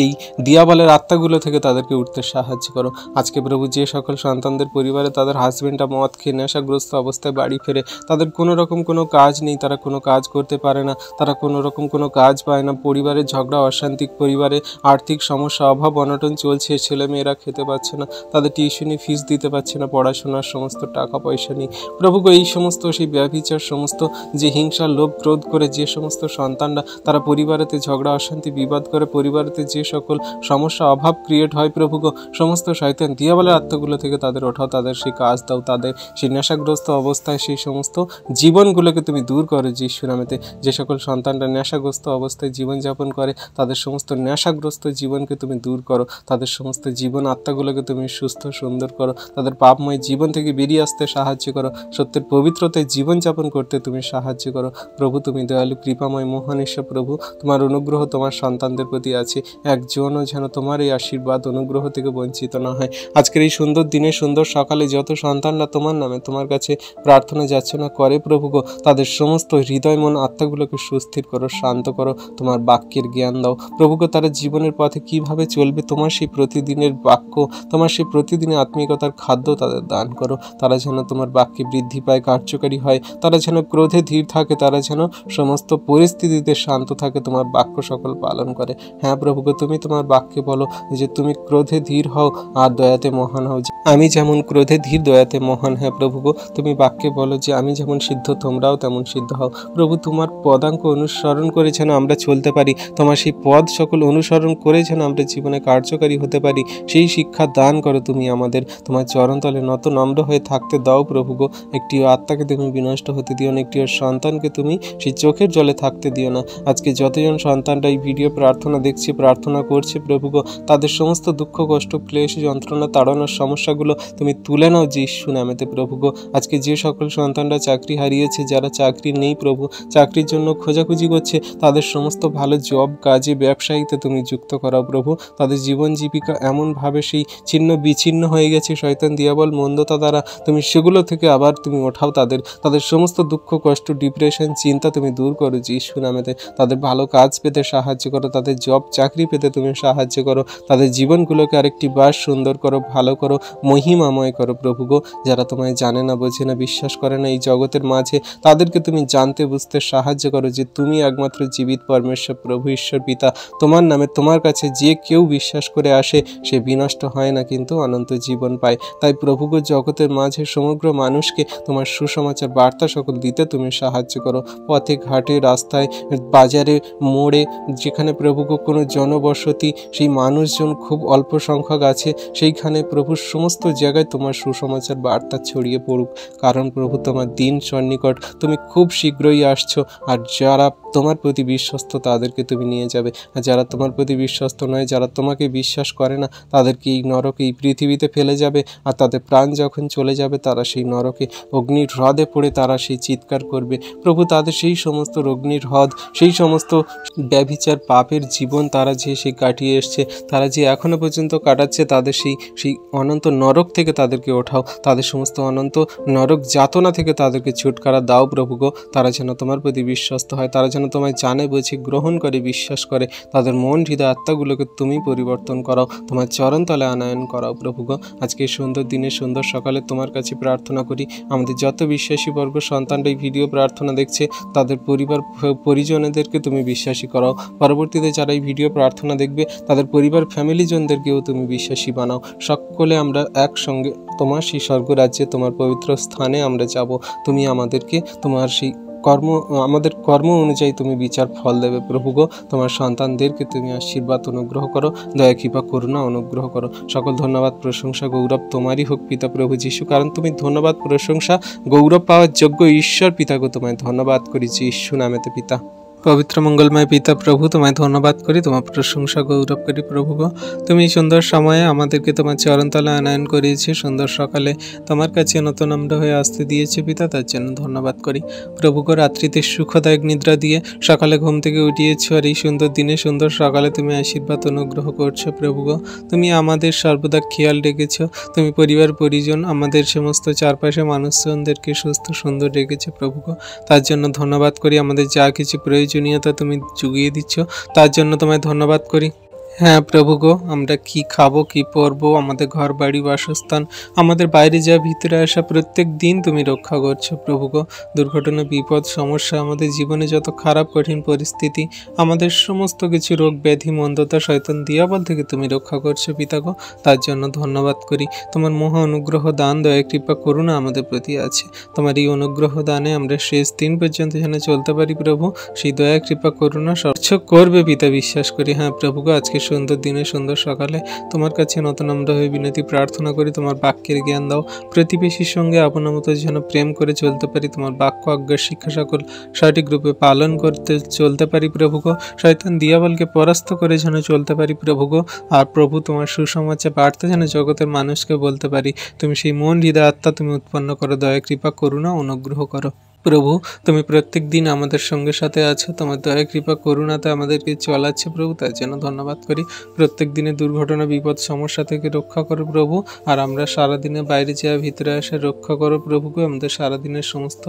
এই দিয়াবলের আত্মাগুলো থেকে তাদেরকে উঠতে সাহায্য করো। আজকে প্রভু যে সকল সন্তানদের পরিবারে তাদের হাজবেন্ডরা মদ খেয়ে নেশাগ্রস্ত অবস্থায় বাড়ি ফেরে, তাদের কোনো রকম কোনো কাজ নেই, তারা কোনো কাজ করতে পারে না, তারা কোনো রকম কোনো কাজ পায় না, পরিবারে ঝগড়া অশান্তি, পরিবারে আর্থিক সমস্যা অভাব অনটন চলছে, ছেলেমেয়েরা খেতে পাচ্ছে না, তাদের টিউশনি ফিস দিতে পারছে না, পড়াশোনার সমস্ত টাকা পয়সা নেই প্রভুকে, এই সমস্ত সেই ব্যভিচার সমস্ত যে হিংসা লোভ ক্রোধ করে যে সমস্ত সন্তানরা তারা পরিবারেতে ঝগড়া অশান্তি বিবাদ করে, পরিবারেতে যে সকল সমস্যা অভাব ক্রিয়েট হয় প্রভু গো, সমস্ত শয়তান দিয়াবলের আত্মাগুলো থেকে তাদের ওঠাও, তাদের সেই কাজ দাও, তাদের সেই নেশাগ্রস্ত অবস্থায় সেই সমস্ত জীবনগুলোকে তুমি দূর করো যিশুর নামেতে। যে সকল সন্তানরা নেশাগ্রস্ত অবস্থায় জীবনযাপন করে তাদের সমস্ত নেশাগ্রস্ত জীবনকে তুমি দূর করো, তাদের সমস্ত জীবন আত্মাগুলোকে তুমি সুস্থ সুন্দর করো, তাদের পাপময় জীবন থেকে বেরিয়ে আসতে সাহায্য করো, সত্যের পবিত্রতায় জীবনযাপন করতে তুমি সাহায্য করো প্রভু। তুমি দয়ালু কৃপাময় মহান ঈশ্বর প্রভু, তোমার অনুগ্রহ তোমার সন্তানদের প্রতি আছে, একজনও যেন তোমার এই আশীর্বাদ অনুগ্রহ থেকে বঞ্চিত না হয়। আজকের এই সুন্দর দিনে সুন্দর সকালে যত সন্তানরা তোমার নামে তোমার কাছে প্রার্থনা যাচনা করে প্রভু গো, তাদের সমস্ত হৃদয় মন আত্মাগুলোকে সুস্থির করো, শান্ত করো, তোমার বাক্যের জ্ঞান দাও প্রভু গো। তারা জীবনের পথে কিভাবে চলবে তোমার সেই প্রতিদিনের বাক্য, তোমার সেই প্রতিদিনের আত্মিকতার খাদ্য তাদের দান করো। তারা যেন তোমার বাক্যে বৃদ্ধি পায়, কার্যকারী হয়, তারা যেন ক্রোধে ধীর থাকে, তারা যেন সমস্ত পরিস্থিতিতে শান্ত থাকে, তোমার বাক্য সকল পালন করে। হ্যাঁ প্রভু গো, তুমি তোমার বাক্যে বলো যে তুমি ক্রোধে ধীর হও আর দয়াতে মহান হও, আমি যেমন ক্রোধে ধীর দয়াতে মহান। হ্যাঁ প্রভু গো, তুমি বাক্যে বলো যে আমি যেমন সিদ্ধ তোমরাও তেমন সিদ্ধ হও প্রভু। তোমার পদাঙ্ক অনুসরণ করে যেন আমরা চলতে পারি, তোমার সেই পদ সকল অনুসরণ করে যেন আমরা জীবনে কার্যকারী হতে পারি, সেই শিক্ষা দান করো তুমি আমাদের। তোমার চরণতলে নত নম্র হয়ে থাকতে দাও প্রভু গো। একটিও আত্মাকে তুমি বিনষ্ট হতে দিও না, একটিও সন্তানকে তুমি সেই চোখের জলে থাকতে দিও না। আজকে যতজন সন্তানরা এই ভিডিও প্রার্থনা দেখছে, প্রার্থনা করছে প্রভু গো, তাদের সমস্ত দুঃখ কষ্ট ক্লেশ যন্ত্রণা তাড়ানোর সমস্যাগুলো তুমি তুলে নাও যিশু নামেতে প্রভু গো। আজকে যে সকল সন্তানরা চাকরি হারিয়েছে, যারা চাকরি নেই প্রভু, চাকরির জন্য খোঁজাখুঁজি করছে, তাদের সমস্ত ভালো জব কাজে ব্যবসায়ীতে তুমি যুক্ত করাও প্রভু। তাদের জীবন জীবিকা এমনভাবে সেই ছিন্ন বিচ্ছিন্ন হয়ে গেছে শয়তান দিয়াবল মন্দতা দ্বারা, তুমি সেগুলো থেকে আবার তুমি ওঠাও তাদের সমস্ত দুঃখ কষ্ট ডিপ্রেশন চিন্তা তুমি দূর করো যিশু নামেতে। তাদের ভালো কাজ পেতে সাহায্য করো, তাদের জব চাকরি পেতে তুমি সাহায্য করো, তাদের জীবনগুলোকে আরেকটি বার সুন্দর করো, ভালো করো, মহিমাময় করো প্রভু গো। যারা তোমায় জানে না, বোঝে না, বিশ্বাস করে না এই জগতের মাঝে, তাদেরকে তুমি জানতে বুঝতে সাহায্য করো যে তুমি একমাত্র জীবিত পরমেশ্বর প্রভু ঈশ্বর পিতা। তোমার নামে তোমার কাছে যে কেউ বিশ্বাস করে আসে সে বিনষ্ট হয় না কিন্তু অনন্ত জীবন পায়। তাই প্রভু গো, জগতের মাঝে সমগ্র মানুষকে তোমার সুসমাচার বার্তা সকল দিতে তুমি সাহায্য করো। পথে ঘাটে রাস্তায় বাজারে মোড়ে যেখানে প্রভু গো কোনো জনবসতি সেই মানুষজন খুব অল্প সংখ্যক আছে, সেইখানে প্রভু সমস্ত জায়গায় তোমার সুসমাচার বার্তা ছড়িয়ে পড়ুক। কারণ প্রভু তোমার দিন সন্নিকট, তুমি খুব শীঘ্রই আসছো। আর যারা তোমার প্রতি বিশ্বস্ত তাদেরকে তুমি নিয়ে যাবে, আর যারা তোমার প্রতি বিশ্বস্ত নয়, যারা তোমাকে বিশ্বাস করে না, তাদেরকে এই নরকে এই পৃথিবীতে ফেলে যাবে। আর তাদের প্রাণ যখন চলে যাবে তারা সেই নরকে অগ্নির হ্রদে পড়ে তারা সেই চিৎকার করবে প্রভু। তাদের সেই সমস্ত অগ্নির হ্রদ, সেই সমস্ত ব্যভিচার পাপের জীবন তারা যে সেই কাটিয়ে এসছে, তারা যে এখনো পর্যন্ত কাটাচ্ছে, তাদের সেই অনন্ত নরক থেকে তাদেরকে ওঠাও, তাদের সমস্ত অনন্ত নরক যাতনা থেকে তাদেরকে ছুটকারা দাও প্রভু গো। তারা যেন তোমার প্রতি বিশ্বস্ত হয়, তারা যেন তোমায় জানে বুঝে গ্রহণ করে বিশ্বাস করে, তাদের মন হৃদয় আত্মাগুলোকে তুমি পরিবর্তন করাও, তোমার চরণতলে আনয়ন করাও প্রভু গো। আজকে সুন্দর দিনে সুন্দর সকালে তোমার কাছে প্রার্থনা করি, আমাদের যত বিশ্বাসী বর্গ সন্তানরা এই ভিডিও প্রার্থনা দেখছে তাদের পরিবার পরিজনদেরকে তুমি বিশ্বাসী করাও। পরবর্তীতে যারা এই ভিডিও প্রার্থনা দেখবে তাদের পরিবার ফ্যামিলিজনদেরকেও তুমি বিশ্বাসী বানাও। সকলে আমরা একসঙ্গে তোমার সেই স্বর্গরাজ্যে তোমার পবিত্র স্থানে আমরা যাব। তুমি আমাদেরকে তোমার সেই আমাদের কর্ম অনুযায়ী তুমি বিচার ফল দেবে প্রভু গো। তোমার সন্তানদেরকে তুমি আশীর্বাদ অনুগ্রহ করো, দয়া কৃপা করুণা অনুগ্রহ করো। সকল ধন্যবাদ প্রশংসা গৌরব তোমারই হোক পিতা প্রভু যিশু, কারণ তুমি ধন্যবাদ প্রশংসা গৌরব পাওয়ার যোগ্য ঈশ্বর পিতা গো। তোমায় ধন্যবাদ করি যিশু নামেতে পিতা। পবিত্র মঙ্গলময় পিতা প্রভু, তোমায় ধন্যবাদ করি, তোমার প্রশংসা গৌরব করি প্রভু গো। তুমি সুন্দর সময়ে আমাদেরকে তোমার চরণতলে আনয়ন করিয়েছে, সুন্দর সকালে তোমার কাছে নতুন আমরা হয়ে আসতে দিয়েছে পিতা, তার জন্য ধন্যবাদ করি প্রভু গো। রাত্রিতে সুখদায়ক নিদ্রা দিয়ে সকালে ঘুম থেকে উঠিয়েছো, আর এই সুন্দর দিনে সুন্দর সকালে তুমি আশীর্বাদ অনুগ্রহ করছো প্রভু গো। তুমি আমাদের সর্বদা খেয়াল রেখেছো, তুমি পরিবার পরিজন আমাদের সমস্ত চারপাশে মানুষজনদেরকে সুস্থ সুন্দর রেখেছো প্রভু গো। তার জন্য ধন্যবাদ করি। আমাদের যা কিছু প্রয়োজনীয়তা তুমি জুগিয়ে দিচ্ছ, তার জন্য তোমায় ধন্যবাদ করি। হ্যাঁ প্রভু গো, আমরা কি খাবো, কি পরবো, আমাদের ঘর বাড়ি বাসস্থান, আমাদের বাইরে যা ভিতরে আসা প্রত্যেক দিন তুমি রক্ষা করছো প্রভু গো। দুর্ঘটনা বিপদ সমস্যা, আমাদের জীবনে যত খারাপ কঠিন পরিস্থিতি, আমাদের সমস্ত কিছু রোগ ব্যাধি মন্দতা শয়তান দিয়াবল থেকে তুমি রক্ষা করছো পিতা গো। তার জন্য ধন্যবাদ করি। তোমার মহা অনুগ্রহ দান দয়া কৃপা করুণা আমাদের প্রতি আছে। তোমার এই অনুগ্রহ দানে আমরা শেষ দিন পর্যন্ত যেন চলতে পারি প্রভু, সেই দয়া কৃপা করুণা সর্বোচ্চ করবে পিতা বিশ্বাস করি। হ্যাঁ প্রভু গো, আজকে সুন্দর দিনে সুন্দর সকালে তোমার কাছে নতুন আমরা হয়ে বিনতি প্রার্থনা করি, তোমার বাক্যের জ্ঞান দাও। প্রতিবেশীর সঙ্গে আপনার মতো যেন প্রেম করে চলতে পারি, তোমার বাক্য আজ্ঞার শিক্ষা সকল সঠিক রূপে পালন করতে চলতে পারি প্রভু গো। শয়তান দিয়াবলকে পরাস্ত করে যেন চলতে পারি প্রভু গো। আর প্রভু তোমার সুসমাচার বার্তা যেন জগতের মানুষকে বলতে পারি। তুমি সেই মন হৃদয় আত্মা তুমি উৎপন্ন করো, দয়া কৃপা করুণা অনুগ্রহ করো প্রভু। তুমি প্রত্যেক দিন আমাদের সঙ্গে সাথে আছো, তোমার দয়া কৃপা করুণাতে আমাদেরকে চলাচ্ছে প্রভু, তার জন্য ধন্যবাদ করি। প্রত্যেক দিনে দুর্ঘটনা বিপদ সমস্যা থেকে রক্ষা করো প্রভু। আর আমরা সারাদিনে বাইরে যাওয়া ভিতরে আসে রক্ষা করো প্রভু গো। আমাদের সারাদিনের সমস্ত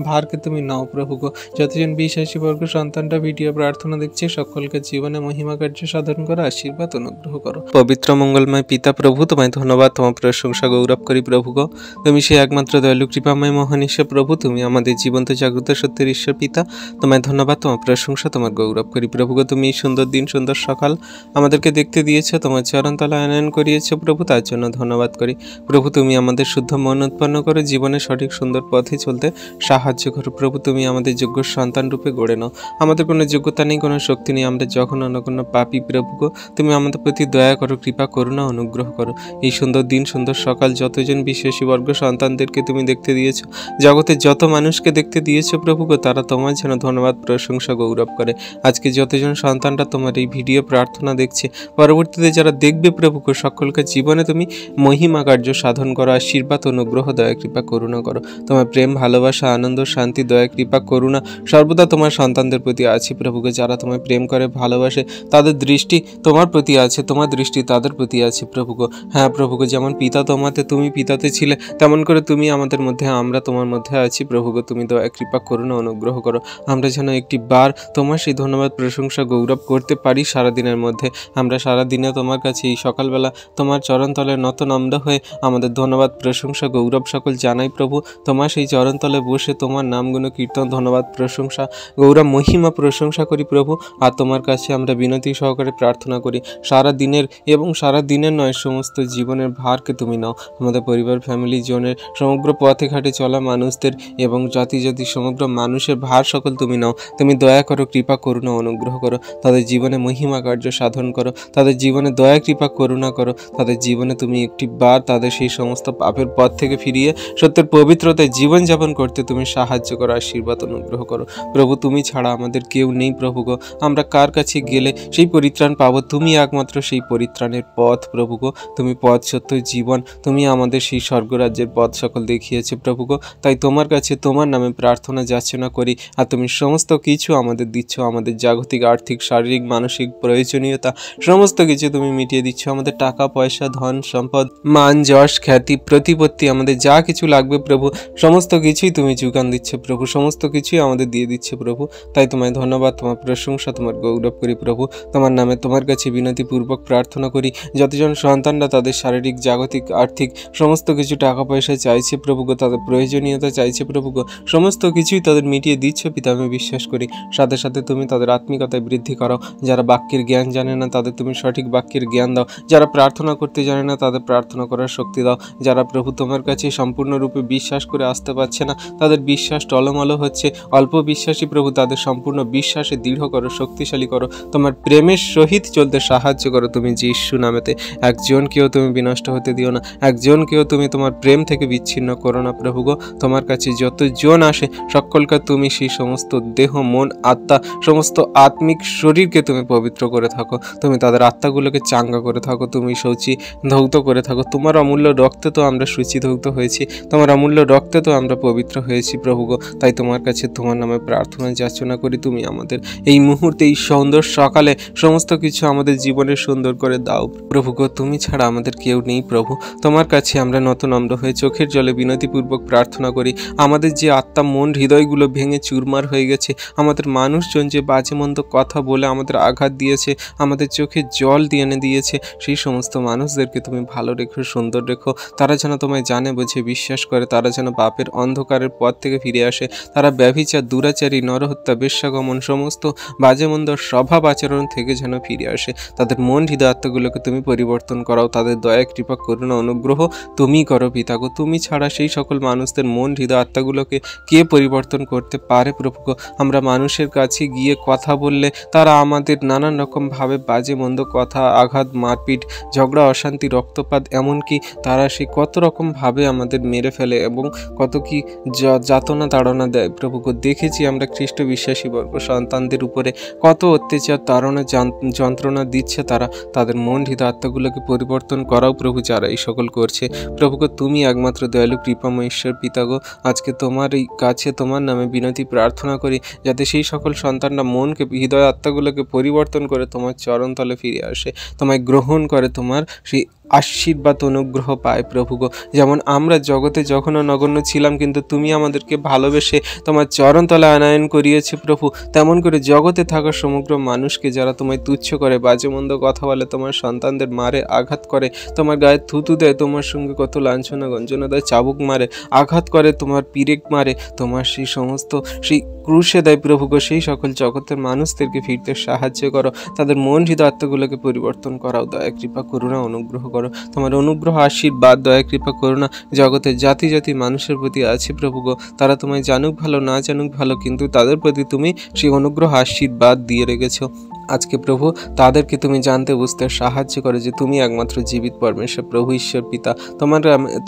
ভারকে তুমি নাও প্রভু গো। যতজন বিশ্বাসী বর্গ সন্তানটা ভিডিও প্রার্থনা দেখছে সকলকে জীবনে মহিমা কার্য সাধন করো, আশীর্বাদ অনুগ্রহ করো। পবিত্র মঙ্গলময় পিতা প্রভু, তোমায় ধন্যবাদ, তোমার প্রশংসা গৌরব করি প্রভু গো। তুমি সেই একমাত্র দয়ালু কৃপাময় মহান ঈশ্বর প্রভু, তুমি আমাদের জীবন্ত জাগ্রত সত্যের ঈশ্বর পিতা। তোমায় ধন্যবাদ, তোমার প্রশংসা, তোমার গৌরব করি প্রভু গো। তুমি সুন্দর দিন সুন্দর সকাল আমাদেরকে দেখতে দিয়েছো, তোমার চরণতলা আনয়ন করিয়েছো প্রভু, তার জন্য ধন্যবাদ করি প্রভু। তুমি আমাদের শুদ্ধ মন উৎপন্ন করে জীবনে সঠিক সুন্দর পথে চলতে সাহায্য করো প্রভু। তুমি আমাদের যোগ্য সন্তান রূপে গড়ে নাও। আমাদের কোনো যোগ্যতা নেই, কোনো শক্তি নেই, আমরা যখন অন্য পাপী প্রভু গো। তুমি আমাদের প্রতি দয়া করো, কৃপা করুণা অনুগ্রহ করো। এই সুন্দর দিন সুন্দর সকাল যতজন বিশ্বাসী বর্গ সন্তানদেরকে তুমি দেখতে দিয়েছো, জগতের যত মানুষকে দেখতে দিয়েছো প্রভু গো, তারা তোমার যেন ধন্যবাদ প্রশংসা গৌরব করে। আজকে যতজন সন্তানরা তোমার এই ভিডিও প্রার্থনা দেখছে, পরবর্তীতে যারা দেখবে প্রভু গো, সকলকে জীবনে তুমি মহিমা কার্য সাধন করো, আশীর্বাদ অনুগ্রহ দয়া কৃপা করুণা করো। তোমার প্রেম ভালোবাসা আনন্দ শান্তি দয়া কৃপা করুণা সর্বদা তোমার সন্তানদের প্রতি আছে প্রভু গো। যারা তোমায় প্রেম করে ভালোবাসে তাদের দৃষ্টি তোমার প্রতি আছে, তোমার দৃষ্টি তাদের প্রতি আছে প্রভু গো। হ্যাঁ প্রভু গো, যেমন পিতা তোমাতে তুমি পিতাতে ছিলে, তেমন করে তুমি আমাদের মধ্যে, আমরা তোমার মধ্যে আছি প্রভু গো। তুমি দয়া কৃপা করুণা অনুগ্রহ করো। আমরা যেন একটি বার তোমার সেই ধন্যবাদ প্রশংসা গৌরব করতে পারি সারাদিনের মধ্যে। আমরা সারাদিনে তোমার কাছে এই সকালবেলা তোমার চরণতলে নত নম্র হয়ে আমাদের ধন্যবাদ প্রশংসা গৌরব সকল জানাই প্রভু। তোমার সেই চরণতলে বসে তোমার নামগুণ কীর্তন ধন্যবাদ প্রশংসা গৌরব মহিমা প্রশংসা করি প্রভু। আর তোমার কাছে আমরা বিনতি সহকারে প্রার্থনা করি, সারা দিনের এবং সারা দিনের নয় সমস্ত জীবনের ভারকে তুমি নাও। আমাদের পরিবার ফ্যামিলি জনের সমগ্র পথে ঘাটে চলা মানুষদের এবং জাতি জাতি সমগ্র মানুষের ভার সকল তুমি নাও। তুমি দয়া করো, কৃপা করুণা অনুগ্রহ করো। তাদের জীবনে মহিমা কার্য সাধন করো, তাদের জীবনে দয়া কৃপা করুণা করো। তাদের জীবনে তুমি একটি বার তাদের সেই সমস্ত পাপের পথ থেকে ফিরিয়ে সত্যের পবিত্রতায় জীবনযাপন করতে তুমি সাহায্য করো, আশীর্বাদ অনুগ্রহ করো প্রভু। তুমি ছাড়া আমাদের কেউ নেই প্রভু গো। আমরা কার কাছে গেলে সেই পরিত্রাণ পাবো? তুমি একমাত্র সেই পরিত্রাণের পথ প্রভু গো। তুমি পথ সত্য জীবন, তুমি আমাদের সেই স্বর্গরাজ্যের পথ সকল দেখিয়েছে প্রভু গো। তাই তোমার কাছে তোমার নামে প্রার্থনা যাচনা করি। আর তুমি সমস্ত কিছু আমাদের দিচ্ছ, আমাদের জাগতিক আর্থিক শারীরিক মানসিক প্রয়োজনীয়তা সমস্ত কিছু তুমি মিটিয়ে দিচ্ছ। আমাদের টাকা পয়সা ধন সম্পদ মান যশ খ্যাতি প্রতিপত্তি আমাদের যা কিছু লাগবে প্রভু, সমস্ত কিছুই তুমি যোগান দিচ্ছে প্রভু, সমস্ত কিছুই আমাদের দিয়ে দিচ্ছে প্রভু। তাই তোমায় ধন্যবাদ, তোমার প্রশংসা, তোমার গৌরব করি প্রভু। তোমার নামে তোমার কাছে বিনতিপূর্বক প্রার্থনা করি, যতজন সন্তানরা তাদের শারীরিক জাগতিক আর্থিক সমস্ত কিছু টাকা পয়সা চাইছে প্রভু গো, তাদের প্রয়োজনীয়তা চাইছে প্রভু গো, সমস্ত কিছুই তাদের মিটিয়ে দিচ্ছ পিতা, আমি বিশ্বাস করি। সাথে সাথে তুমি তাদের আত্মিকতায় বৃদ্ধি করো। যারা বাক্যের জ্ঞান জানে না তাদের তুমি সঠিক বাক্যের জ্ঞান দাও। যারা প্রার্থনা করতে জানে না তাদের প্রার্থনা করার শক্তি দাও। যারা প্রভু তোমার কাছে সম্পূর্ণরূপে বিশ্বাস করে আসতে পারছে না, তাদের বিশ্বাস টলমল হচ্ছে, অল্প বিশ্বাসী প্রভু, তাদের সম্পূর্ণ বিশ্বাসে দৃঢ় করো, শক্তিশালী করো। তোমার প্রেমের সহিত চলতে সাহায্য করো। তুমি যীশু নামেতে একজনকেও তুমি বিনষ্ট হতে দিও না, একজনকেও তুমি তোমার প্রেম থেকে বিচ্ছিন্ন করো না প্রভু গো। তোমার কাছে যতজন আসে সকলকে তুমি সেই সমস্ত দেহ মন আত্মা সমস্ত আত্মিক শরীরকে তুমি পবিত্র করে থাকো। তুমি তাদের আত্মাগুলোকে চাঙ্গা করে থাকো, তুমি সূচি ধৌত করে থাকো। তোমার অমূল্য রক্তে তো আমরা সূচি ধৌত হয়েছি, তোমার অমূল্য রক্তে তো আমরা পবিত্র হয়েছি প্রভু গো। তাই তোমার কাছে তোমার নামে প্রার্থনা যাচনা করি, তুমি আমাদের এই মুহূর্তে এই সুন্দর সকালে সমস্ত কিছু আমাদের জীবনে সুন্দর করে দাও প্রভু গো। তুমি ছাড়া আমাদের কেউ নেই প্রভু। তোমার কাছে আমরা নত নম্র হয়ে চোখের জলে বিনতিপূর্বক প্রার্থনা করি। আমাদের যে আত্মা মন হৃদয়গুলো ভেঙে চুরমার হয়ে গেছে, আমাদের মানুষজন যে বাজে মন্দ কথা বলে আমাদের আঘাত দিয়েছে, আমাদের চোখে জল দিয়ে এনে দিয়েছে, সেই সমস্ত মানুষদেরকে তুমি ভালো রেখো, সুন্দর রেখো। তারা যেন তোমায় জানে বোঝে বিশ্বাস করে, তারা যেন পাপের অন্ধকারের পথ থেকে ফিরে আসে। তারা ব্যভিচার দুরাচারী নরহত্যা বেশ্যাগমন সমস্ত বাজে মন্দ স্বভাব আচরণ থেকে যেন ফিরে আসে। তাদের মন হৃদয় আত্মাগুলোকে তুমি পরিবর্তন করাও, তাদের দয়া কৃপা করুণা অনুগ্রহ তুমি করো পিতা গো। তুমি ছাড়া সেই সকল মানুষদের মন হৃদয় আত্মাগুলোকে কে পরিবর্তন করতে পারে প্রভু গো। আমরা মানুষের কাছে গিয়ে কথা বললে তারা আমাদের নানান রকমভাবে বাজে মন্দ কথা, আঘাত, মারপিট, ঝগড়া, অশান্তি, রক্তপাত, এমনকি তারা সে কত রকমভাবে আমাদের মেরে ফেলে এবং কত কি যাতনা তাড়না দেয় প্রভু গো। দেখেছি আমরা খ্রিস্ট বিশ্বাসী বর্গ সন্তানদের উপরে কত অত্যাচার, তাড়না, যন্ত্রণা দিচ্ছে তারা। তাদের মন হৃদয় আত্মাগুলোকে পরিবর্তন করাও প্রভু যারা এই সকল করছে প্রভু গো, তুমি একমাত্র দয়ালু কৃপাময় ঈশ্বর পিতা গো। আজকে তোমার এই কাছে তোমার নামে বিনতি প্রার্থনা করি যাতে সেই সকল সন্তানরা মনকে, হৃদয় আত্মাগুলোকে পরিবর্তন করে তোমার চরণতলে ফিরে আসে, তোমায় গ্রহণ করে, তোমার সেই আশীর্বাদ অনুগ্রহ পায় প্রভু গো। যেমন আমরা জগতে যখনও নগণ্য ছিলাম কিন্তু তুমি আমাদেরকে ভালোবেসে তোমার চরণতলে আনয়ন করিয়েছে প্রভু, তেমন করে জগতে থাকা সমগ্র মানুষকে যারা তোমায় তুচ্ছ করে, বাজে মন্দ কথা বলে, তোমার সন্তানদের মারে, আঘাত করে, তোমার গায়ে থুতু দেয়, তোমার সঙ্গে কত লাঞ্ছনা গঞ্জনা দেয়, চাবুক মারে, আঘাত করে, তোমার পিরেক মারে, তোমার সেই সমস্ত সেই ক্রুশে দেয় প্রভু গো, সেই সকল জগতের মানুষদেরকে ফিরতে সাহায্য করো, তাদের মন হৃদয় আত্মাগুলোকে পরিবর্তন করাও, দয়া কৃপা করুণা অনুগ্রহ করো। তোমার অনুগ্রহ, আশীর্বাদ, দয়া কৃপা করুণা জগতের জাতি জাতি মানুষের প্রতি আছে প্রভু গো। তারা তোমায় জানুক ভালো না জানুক ভালো, কিন্তু তাদের প্রতি তুমি সেই অনুগ্রহ, আশীর্বাদ দিয়ে রেখেছো। আজকে প্রভু তাদেরকে তুমি জানতে বুঝতে সাহায্য করো যে তুমি একমাত্র জীবিত পরমেশ্বর প্রভু ঈশ্বর পিতা।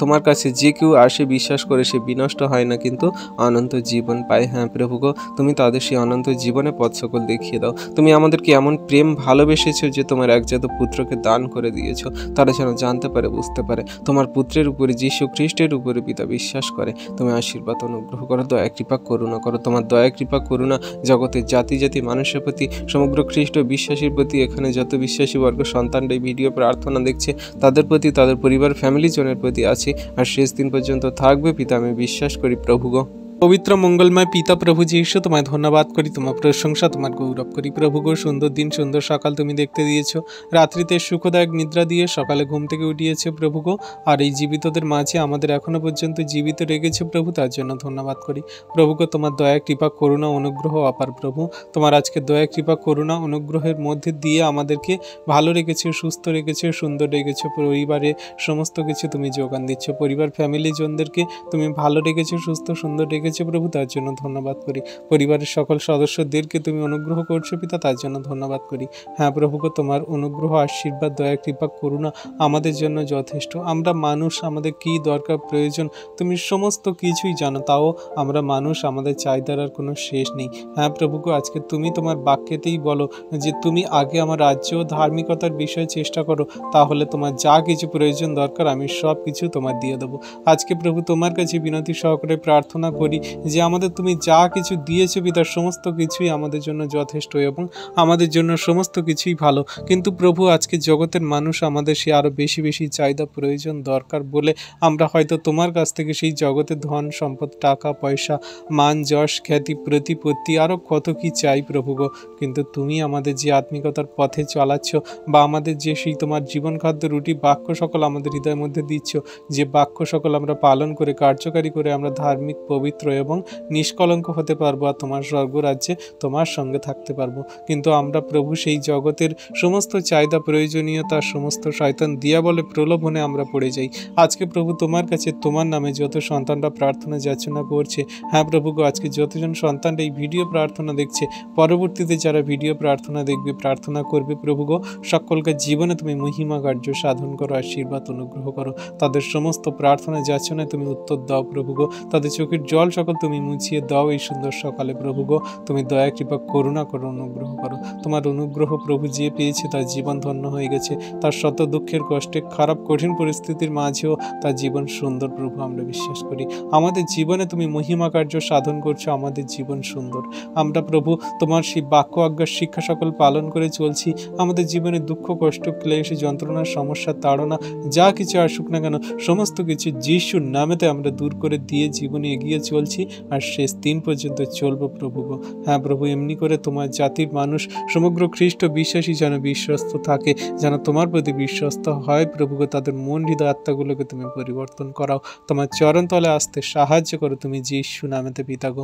তোমার কাছে যে কেউ আসে বিশ্বাস করে সে বিনষ্ট হয় না কিন্তু অনন্ত জীবন পায়। হ্যাঁ প্রভু গো, তুমি তাদের সেই অনন্ত জীবনে পথ সকল দেখিয়ে দাও। তুমি আমাদেরকে এমন প্রেম ভালোবেসেছো যে তোমার একজাত পুত্রকে দান করে দিয়েছো, তারা যেন জানতে পারে, বুঝতে পারে তোমার পুত্রের উপরে, যীশু খ্রিস্টের উপরে পিতা বিশ্বাস করে। তুমি আশীর্বাদ অনুগ্রহ করো, দয়া কৃপা করুণা করো। তোমার দয়া কৃপা করুণা জগতের জাতি জাতি মানুষের প্রতি, সমগ্র খ্রিস্ট বিশ্বাসীর প্রতি, এখানে যত বিশ্বাসী বর্গ সন্তানরা এই ভিডিও প্রার্থনা দেখছে তাদের প্রতি, তাদের পরিবার, ফ্যামিলি জনের প্রতি আছে আর শেষ দিন পর্যন্ত থাকবে পিতা, আমি বিশ্বাস করি প্রভু গো। পবিত্র মঙ্গলময় পিতা প্রভু যীশু, তোমায় ধন্যবাদ করি, তোমার প্রশংসা, তোমার গৌরব করি প্রভু গো। সুন্দর দিন, সুন্দর সকাল তুমি দেখতে দিয়েছো, রাত্রিতে সুখদায়ক নিদ্রা দিয়ে সকালে ঘুম থেকে উঠিয়েছে প্রভু গো। আর এই জীবিতদের মাঝে আমাদের এখনো পর্যন্ত জীবিত রেখেছে প্রভু, তার জন্য ধন্যবাদ করি প্রভু গো। তোমার দয়া কৃপা করুণা অনুগ্রহ অপার প্রভু। তোমার আজকে দয়া কৃপা করুণা অনুগ্রহের মধ্যে দিয়ে আমাদেরকে ভালো রেখেছে, সুস্থ রেখেছে, সুন্দর রেখেছে। পরিবারে সমস্ত কিছু তুমি যোগান দিচ্ছ, পরিবার, ফ্যামিলি জনদেরকে তুমি ভালো রেখেছো, সুস্থ সুন্দর রেখেছো প্রভু, তার জন্য ধন্যবাদ করি। পরিবারের সকল সদস্যদেরকে তুমি অনুগ্রহ করছো পিতা, তার জন্য ধন্যবাদ করি। হ্যাঁ প্রভু গো, তোমার অনুগ্রহ, আশীর্বাদ, দয়া কৃপা করুণা আমাদের জন্য যথেষ্ট। আমরা মানুষ, আমাদের কি দরকার প্রয়োজন তুমি সমস্ত কিছুই জানো, তাও আমরা মানুষ, আমাদের চাহিদার আর কোনো শেষ নেই। হ্যাঁ প্রভু গো, আজকে তুমি তোমার বাক্যেতেই বলো যে তুমি আগে আমার রাজ্য ও ধার্মিকতার বিষয়ে চেষ্টা করো, তাহলে তোমার যা কিছু প্রয়োজন দরকার আমি সব কিছু তোমার দিয়ে দেবো। আজকে প্রভু তোমার কাছে বিনতি সহকারে প্রার্থনা করি যে আমাদের তুমি যা কিছু দিয়েছো পিতার সমস্ত কিছুই আমাদের জন্য যথেষ্ট এবং আমাদের জন্য সমস্ত কিছুই ভালো। কিন্তু প্রভু আজকে জগতের মানুষ আমাদের সে আরও বেশি বেশি চাহিদা প্রয়োজন দরকার বলে আমরা হয়তো তোমার কাছ থেকে সেই জগতের ধন সম্পদ, টাকা পয়সা, মান, যশ, খ্যাতি, প্রতিপত্তি, আরও কত কি চাই প্রভু গো। কিন্তু তুমি আমাদের যে আত্মিকতার পথে চালাচ্ছ বা আমাদের যে সেই তোমার জীবন খাদ্য রুটি বাক্য সকল আমাদের হৃদয়ের মধ্যে দিচ্ছ, যে বাক্য সকল আমরা পালন করে কার্যকারী করে আমরা ধার্মিক, পবিত্র এবং নিষ্কলঙ্ক হতে পারবো আর তোমার স্বর্গরাজ্যে তোমার সঙ্গে থাকতে পারবো। কিন্তু আমরা প্রভু সেই জগতের সমস্ত চাহিদা, প্রয়োজনীয়তা, সমস্ত শয়তান দিয়া বলে প্রলোভনে আমরা পড়ে যাই। আজকে প্রভু তোমার কাছে তোমার নামে যত সন্তানরা প্রার্থনা যাচনা করছে, হ্যাঁ প্রভু গো, আজকে যতজন সন্তানরা এই ভিডিও প্রার্থনা দেখছে, পরবর্তীতে যারা ভিডিও প্রার্থনা দেখবে, প্রার্থনা করবে প্রভু গো, সকলকে জীবনে তুমি মহিমা কার্য সাধন করো, আশীর্বাদ অনুগ্রহ করো। তাদের সমস্ত প্রার্থনা যাচনায় তুমি উত্তর দাও প্রভু গো। তাদের চোখের জল সকল তুমি মুছিয়ে দাও এই সুন্দর সকালে প্রভু গো। তুমি দয়া কৃপা করুণা করো, অনুগ্রহ করো। তোমার অনুগ্রহ প্রভু যে পেয়েছে তার জীবন ধন্য হয়ে গেছে, তার শত দুঃখের কষ্টে, খারাপ কঠিন পরিস্থিতির মাঝেও তার জীবন সুন্দর প্রভু, আমরা বিশ্বাস করি। আমাদের জীবনে তুমি মহিমা কার্য সাধন করছো, আমাদের জীবন সুন্দর। আমরা প্রভু তোমার সেই বাক্য আজ্ঞার শিক্ষা সকল পালন করে চলছি। আমাদের জীবনে দুঃখ, কষ্ট, ক্লেশ, যন্ত্রণা, সমস্যা, তাড়না যা কিছু আসুক না কেন সমস্ত কিছু যিশুর নামেতে আমরা দূর করে দিয়ে জীবনে এগিয়ে চলছি আর শেষ দিন পর্যন্ত চলবো প্রভু গো। হ্যাঁ প্রভু, এমনি করে তোমার জাতির মানুষ, সমগ্র খ্রিস্ট বিশ্বাসী যেন বিশ্বস্ত থাকে, যেন তোমার প্রতি বিশ্বস্ত হয় প্রভু গো। তাদের মন, হৃদয়, আত্মাগুলোকে তুমি পরিবর্তন করাও, তোমার চরণতলে আসতে সাহায্য করো তুমি যিশু নামেতে পিতা গো।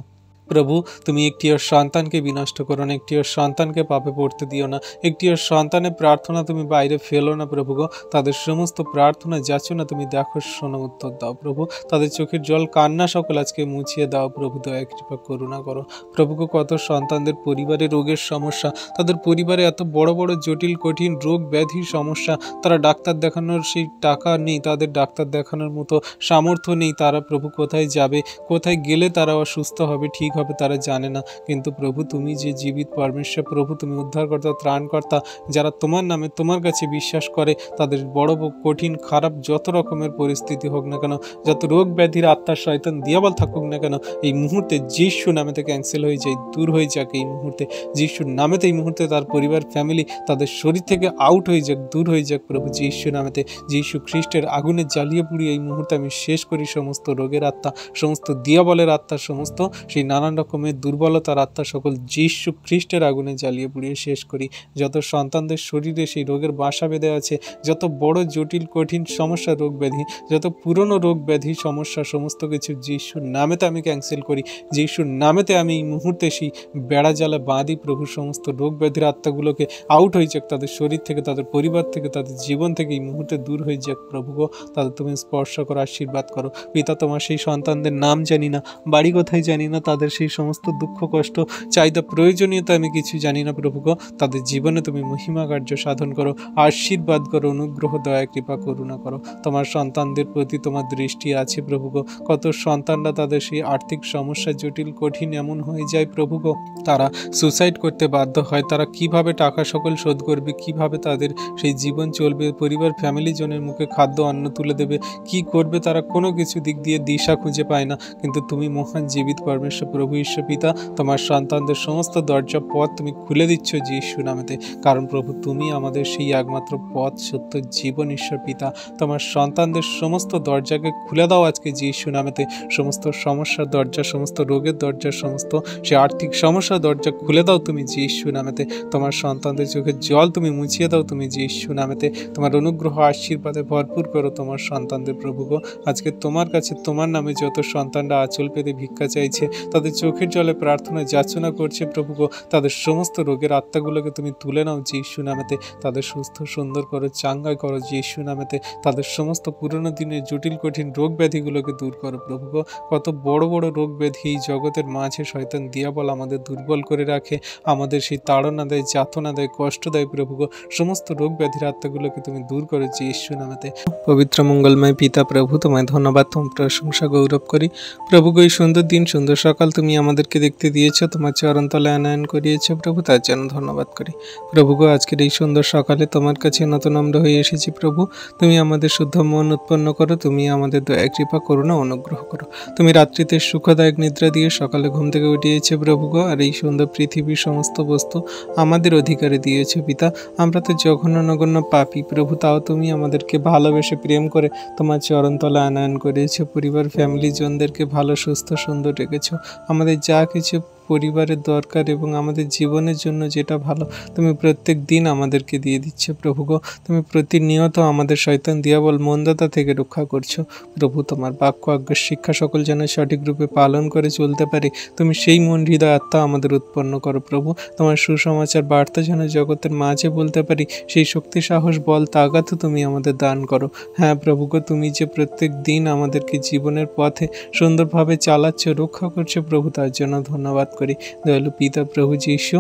প্রভু তুমি একটিও সন্তানকে বিনষ্ট করো না, একটিও সন্তানকে পাপে পড়তে দিও না, একটিও সন্তানের প্রার্থনা তুমি বাইরে ফেলো না প্রভু গো। তাদের সমস্ত প্রার্থনা যাচনা তুমি দেখো, শোনো, উত্তর দাও প্রভু। তাদের চোখের জল কান্না সকল আজকে মুছিয়ে দাও প্রভু, দয়া কৃপা করুণা করো প্রভু গো। কত সন্তানদের পরিবারে রোগের সমস্যা, তাদের পরিবারে এত বড় বড় জটিল কঠিন রোগ ব্যাধির সমস্যা, তারা ডাক্তার দেখানোর সেই টাকা নেই, তাদের ডাক্তার দেখানোর মতো সামর্থ্য নেই, তারা প্রভু কোথায় যাবে, কোথায় গেলে তারা অসুস্থ হবে, ঠিক হবে তারা জানে না। কিন্তু প্রভু তুমি যে জীবিত পরমেশ্বর, প্রভু তুমি উদ্ধারকর্তা, ত্রাণকর্তা, যারা তোমার নামে তোমার কাছে বিশ্বাস করে তাদের বড় কঠিন খারাপ যত রকমের পরিস্থিতি হোক না কেন, যত রোগ ব্যাধির আত্মার শয়তান দিয়াবল থাকুক না কেন, এই মুহূর্তে যিশু নামেতে ক্যান্সেল হয়ে যায়, দূর হয়ে যাক এই মুহূর্তে যিশুর নামেতে। এই মুহূর্তে তার পরিবার ফ্যামিলি তাদের শরীর থেকে আউট হয়ে যাক, দূর হয়ে যাক প্রভু যিশু নামেতে। যিশু খ্রিস্টের আগুনে জ্বালিয়ে পুড়িয়ে এই মুহূর্তে আমি শেষ করি সমস্ত রোগের আত্মা, সমস্ত দিয়াবলের আত্মা, সমস্ত সেই নানান রকমের দুর্বলতার আত্মা সকল যিশু খ্রিস্টের আগুনে জ্বালিয়ে পুড়িয়ে শেষ করি। যত সন্তানদের শরীরে সেই রোগের বাসা বেঁধে আছে, যত বড় জটিল কঠিন সমস্যা রোগ ব্যাধি, যত পুরনো রোগ ব্যাধি সমস্যা, সমস্ত কিছু যিশুর নামেতে আমি ক্যান্সেল করি। যিশুর নামেতে আমি এই মুহূর্তে সেই বেড়া জ্বালা বাঁধি প্রভু। সমস্ত রোগ ব্যাধির আত্মাগুলোকে আউট হয়ে যাক তাদের শরীর থেকে, তাদের পরিবার থেকে, তাদের জীবন থেকে এই মুহূর্তে দূর হয়ে যাক প্রভু গো। তাদের তুমি স্পর্শ করো, আশীর্বাদ করো পিতা। তোমার সেই সন্তানদের নাম জানি না, বাড়ি কোথায় জানি না, তাদের সেই সমস্ত দুঃখ কষ্ট চাহিদা প্রয়োজনীয়তা আমি কিছু জানি না প্রভু গো। তাদের জীবনে তুমি মহিমা কার্য সাধন করো, আশীর্বাদ করো, অনুগ্রহ দয়া কৃপা করুণা করো। তোমার সন্তানদের প্রতি তোমার দৃষ্টি আছে প্রভু গো। কত সন্তানরা তাদের সেই আর্থিক সমস্যা জটিল কঠিন এমন হয়ে যায় প্রভু গো, তারা সুসাইড করতে বাধ্য হয়। তারা কিভাবে টাকা সকল শোধ করবে, কিভাবে তাদের সেই জীবন চলবে, পরিবার ফ্যামিলি জনের মুখে খাদ্য অন্ন তুলে দেবে, কি করবে তারা কোনো কিছু দিক দিয়ে দিশা খুঁজে পায় না। কিন্তু তুমি মহান জীবিত পরমেশ্বর প্রভু ঈশ্বর পিতা, তোমার সন্তানদের সমস্ত দরজা পথ তুমি খুলে দিচ্ছ যিশু নামেতে। কারণ প্রভু তুমি আমাদের সেই একমাত্র পথ, সত্য, জীবন ঈশ্বর পিতা। তোমার সন্তানদের সমস্ত দরজাকে খুলে দাও আজকে যিশু নামেতে। সমস্ত সমস্যার দরজা, সমস্ত রোগের দরজা, সমস্ত সে আর্থিক সমস্যার দরজা খুলে দাও তুমি যিশু নামেতে। তোমার সন্তানদের চোখের জল তুমি মুছিয়ে দাও তুমি যিশু নামেতে। তোমার অনুগ্রহ আশীর্বাদে ভরপুর করো তোমার সন্তানদের প্রভু গো। আজকে তোমার কাছে তোমার নামে যত সন্তানরা আঁচল পেতে ভিক্ষা চাইছে, তাদের চোখের জলে প্রার্থনা যাচনা করছে প্রভু গো, তাদের সমস্ত রোগের আত্মাগুলোকে তুমি তুলে নাও যিশু নামেতে। তাদের সুস্থ সুন্দর করো, চাঙ্গা করো যিশু নামেতে। তাদের সমস্ত পুরনো দিনের জটিল কঠিন রোগ ব্যাধিগুলোকে দূর করো প্রভু গো। কত বড় বড় রোগ ব্যাধি এই জগতের মাঝে শয়তান দিয়াবল আমাদের দুর্বল করে রাখে, আমাদের সেই তাড়না দেয়, যাতনা দেয়, কষ্ট দেয় প্রভু গো। সমস্ত রোগ ব্যাধির আত্মাগুলোকে তুমি দূর করো যিশু নামেতে। পবিত্র মঙ্গলময় পিতা প্রভু, তোমায় ধন্যবাদ, তোমার প্রশংসা গৌরব করি প্রভু গো। এই সুন্দর দিন, সুন্দর সকাল তুমি আমাদেরকে দেখতে দিয়েছো, তোমার চরণ তলায় আনয়ন করিয়েছো প্রভু, তার জন্য ধন্যবাদ করি প্রভু গো। আজকের এই সুন্দর সকালে তোমার কাছে নতুন আমরা হয়ে এসেছি প্রভু। তুমি আমাদের শুদ্ধ মন উৎপন্ন করো, তুমি আমাদের দয়া কৃপা করুণা অনুগ্রহ করো। তুমি রাত্রিতে সুখদায়ক নিদ্রা দিয়ে সকালে ঘুম থেকে উঠিয়েছে প্রভু গো। আর এই সুন্দর পৃথিবীর সমস্ত বস্তু আমাদের অধিকারে দিয়েছো পিতা। আমরা তো জঘন্য নগণ্য পাপী প্রভু, তাও তুমি আমাদেরকে ভালোবেসে প্রেম করে তোমার চরণতলা আনয়ন করেছো। পরিবার ফ্যামিলি জনদেরকে ভালো সুস্থ সুন্দর রেখেছো। আমাদের যা কিছু পরিবারের দরকার এবং আমাদের জীবনের জন্য যেটা ভালো তুমি প্রত্যেক দিন আমাদেরকে দিয়ে দিচ্ছে প্রভু গো। তুমি প্রতিনিয়ত আমাদের শয়তান দিয়াবল মন্দতা থেকে রক্ষা করছো প্রভু। তোমার বাক্য আজ্ঞা শিক্ষা সকল যেন সঠিক রূপে পালন করে চলতে পারে, তুমি সেই মন হৃদয় আত্মা আমাদের উৎপন্ন করো প্রভু। তোমার সুসমাচার বার্তা যেন জগতের মাঝে বলতে পারি, সেই শক্তি সাহস বল তাগাতো তুমি আমাদের দান করো। হ্যাঁ প্রভু গো, তুমি যে প্রত্যেক দিন আমাদেরকে জীবনের পথে সুন্দরভাবে চালাচ্ছ, রক্ষা করছো প্রভু, তার জন্য ধন্যবাদ করি দয়ালু পিতা প্রভু যিশু।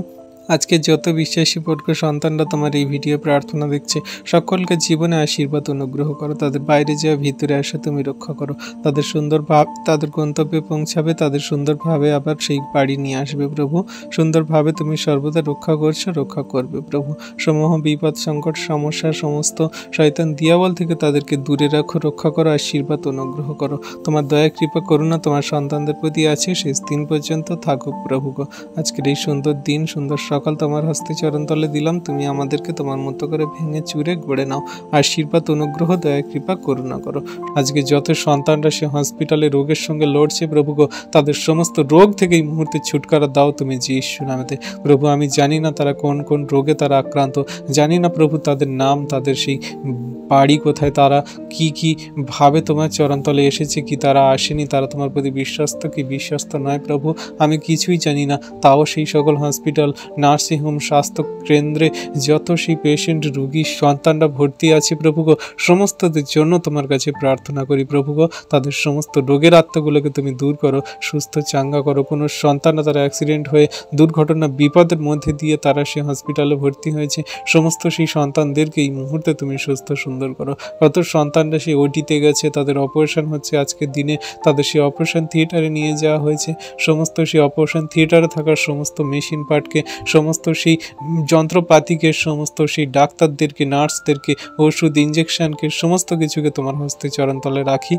আজকে যত বিশ্বাসী বর্গ সন্তানরা তোমার এই ভিডিও প্রার্থনা দেখছে, সকলকে জীবনে আশীর্বাদ অনুগ্রহ করো। তাদের বাইরে যাওয়া ভিতরে আসা তুমি রক্ষা করো। তাদের সুন্দরভাবে তাদের গন্তব্যে পৌঁছাবে, তাদের সুন্দরভাবে আবার সেই বাড়ি নিয়ে আসবে প্রভু। সুন্দরভাবে তুমি সর্বদা রক্ষা করছো, রক্ষা করবে প্রভু। সমূহ বিপদ সংকট সমস্যা সমস্ত শয়তান দিয়াবল থেকে তাদেরকে দূরে রাখো, রক্ষা করো, আশীর্বাদ অনুগ্রহ করো। তোমার দয়া কৃপা করুণা তোমার সন্তানদের প্রতি আছে, শেষ দিন পর্যন্ত থাকুক প্রভু গো। আজকের এই সুন্দর দিন, সুন্দর সকাল তোমার হস্তে চরণতলে দিলাম, তুমি আমাদেরকে তোমার মতো করে ভেঙে চুরে গড়ে নাও। আশীর্বাদ, অনুগ্রহ, দয়া, কৃপা, করুণা করো। আজকে যত সন্তানরা সে হসপিটালে রোগের সঙ্গে লড়ছে প্রভু গো, তাদের সমস্ত রোগ থেকে এই মুহূর্তে ছুটকারা দাও তুমি যিশু নামেতে। প্রভু আমি জানি না তারা কোন কোন রোগে তারা আক্রান্ত, জানি না প্রভু তাদের নাম, তাদের সেই বাড়ি কোথায়, তারা কি কি ভাবে তোমার চরণতলে এসেছে, কি তারা আসেনি, তারা তোমার প্রতি বিশ্বস্ত কি বিশ্বস্ত নয় প্রভু আমি কিছুই জানি না। তাও সেই সকল হসপিটাল, নার্সিংহোম, স্বাস্থ্য কেন্দ্রে যত সেই পেশেন্ট, রুগী, সন্তানরা ভর্তি আছে প্রভু গো, সমস্তদের জন্য তোমার কাছে প্রার্থনা করি প্রভু গো। তাদের সমস্ত রোগের আত্মাগুলোকে তুমি দূর করো, সুস্থ চাঙ্গা করো। কোনো সন্তানরা তারা অ্যাক্সিডেন্ট হয়ে দুর্ঘটনা বিপদের মধ্যে দিয়ে তারা সে হসপিটালে ভর্তি হয়েছে, সমস্ত সেই সন্তানদেরকে এই মুহূর্তে তুমি সুস্থ সুন্দর করো। কত সন্তানরা সেই ওটিতে গেছে, তাদের অপারেশন হচ্ছে আজকের দিনে, তাদের সেই অপারেশন থিয়েটারে নিয়ে যাওয়া হয়েছে। সমস্ত সেই অপারেশন থিয়েটারে থাকার সমস্ত মেশিন পার্টকে, সমস্ত সেই যন্ত্রপাতিকে, সমস্ত সেই ডাক্তারদেরকে, নার্সদেরকে, ওষুধ, ইঞ্জেকশনকে, সমস্ত কিছুকে তোমার হস্তে চরণতলে রাখি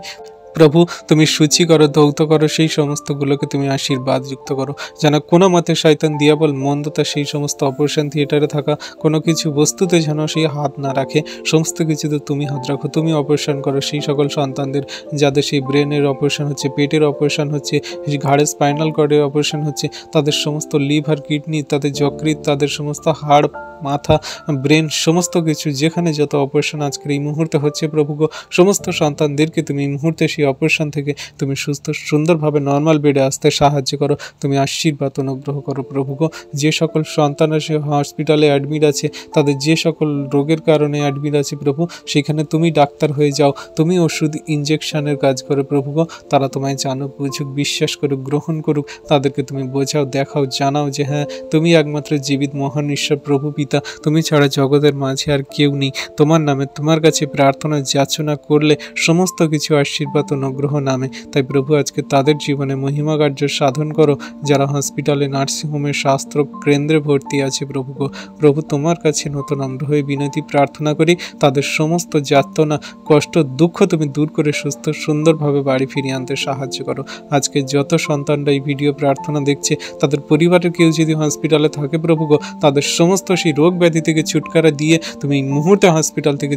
প্রভু। তুমি সূচি করো, ধৌত করো, সেই সমস্তগুলোকে তুমি আশীর্বাদ যুক্ত করো, যেন কোনো মতে শয়তান, দিয়াবল, মন্দতা সেই সমস্ত অপারেশন থিয়েটারে থাকা কোনো কিছু বস্তুতে যেন সেই হাত না রাখে। সমস্ত কিছুতে তুমি হাত রাখো, তুমি অপারেশন করো সেই সকল সন্তানদের যাদের সেই ব্রেনের অপারেশন হচ্ছে, পেটের অপারেশন হচ্ছে, ঘাড়ের স্পাইনাল কর্ডের অপারেশন হচ্ছে, তাদের সমস্ত লিভার, কিডনি, তাদের যকৃৎ, তাদের সমস্ত হাড়, মাথা, ব্রেন, সমস্ত কিছু যেখানে যত অপারেশন আজকের এই মুহূর্তে হচ্ছে প্রভু গো, সমস্ত সন্তানদেরকে তুমি এই মুহূর্তে সেই অপারেশন থেকে তুমি সুস্থ সুন্দরভাবে নর্মাল বেডে আসতে সাহায্য করো, তুমি আশীর্বাদ অনুগ্রহ করো প্রভু গো। যে সকল সন্তানরা সে হসপিটালে অ্যাডমিট আছে, তাদের যে সকল রোগের কারণে অ্যাডমিট আছে প্রভু, সেখানে তুমি ডাক্তার হয়ে যাও, তুমি ওষুধ ইঞ্জেকশনের কাজ করো প্রভু গো। তারা তোমায় জানুক, বুঝুক, বিশ্বাস করুক, গ্রহণ করুক, তাদেরকে তুমি বোঝাও, দেখাও, জানাও যে হ্যাঁ তুমি একমাত্র জীবিত মহান ঈশ্বর প্রভু পিতা, তুমি ছাড়া জগতের মাঝে আর কেউ নেই। তোমার নামে তোমার কাছে প্রার্থনা যাচনা করলে সমস্ত কিছু আশীর্বাদ অনুগ্রহ নামে। তাই প্রভু আজকে তাদের জীবনে মহিমা কার্য সাধন করো, যারা হসপিটালে, নার্সিংহোমে, স্বাস্থ্য কেন্দ্রে ভর্তি আছে প্রভু গো। প্রভু তোমার কাছে নতুন নম্র হয়ে বিনতি প্রার্থনা করি, তাদের সমস্ত যাতনা, কষ্ট, দুঃখ তুমি দূর করে সুস্থ সুন্দরভাবে বাড়ি ফিরিয়ে আনতে সাহায্য করো। আজকে যত সন্তানরা এই ভিডিও প্রার্থনা দেখছে, তাদের পরিবারের কেউ যদি হসপিটালে থাকে প্রভু গো, তাদের সমস্ত সেই রোগ ব্যাধি থেকে ছুটকারা দিয়ে তুমি এই মুহূর্তে হসপিটাল থেকে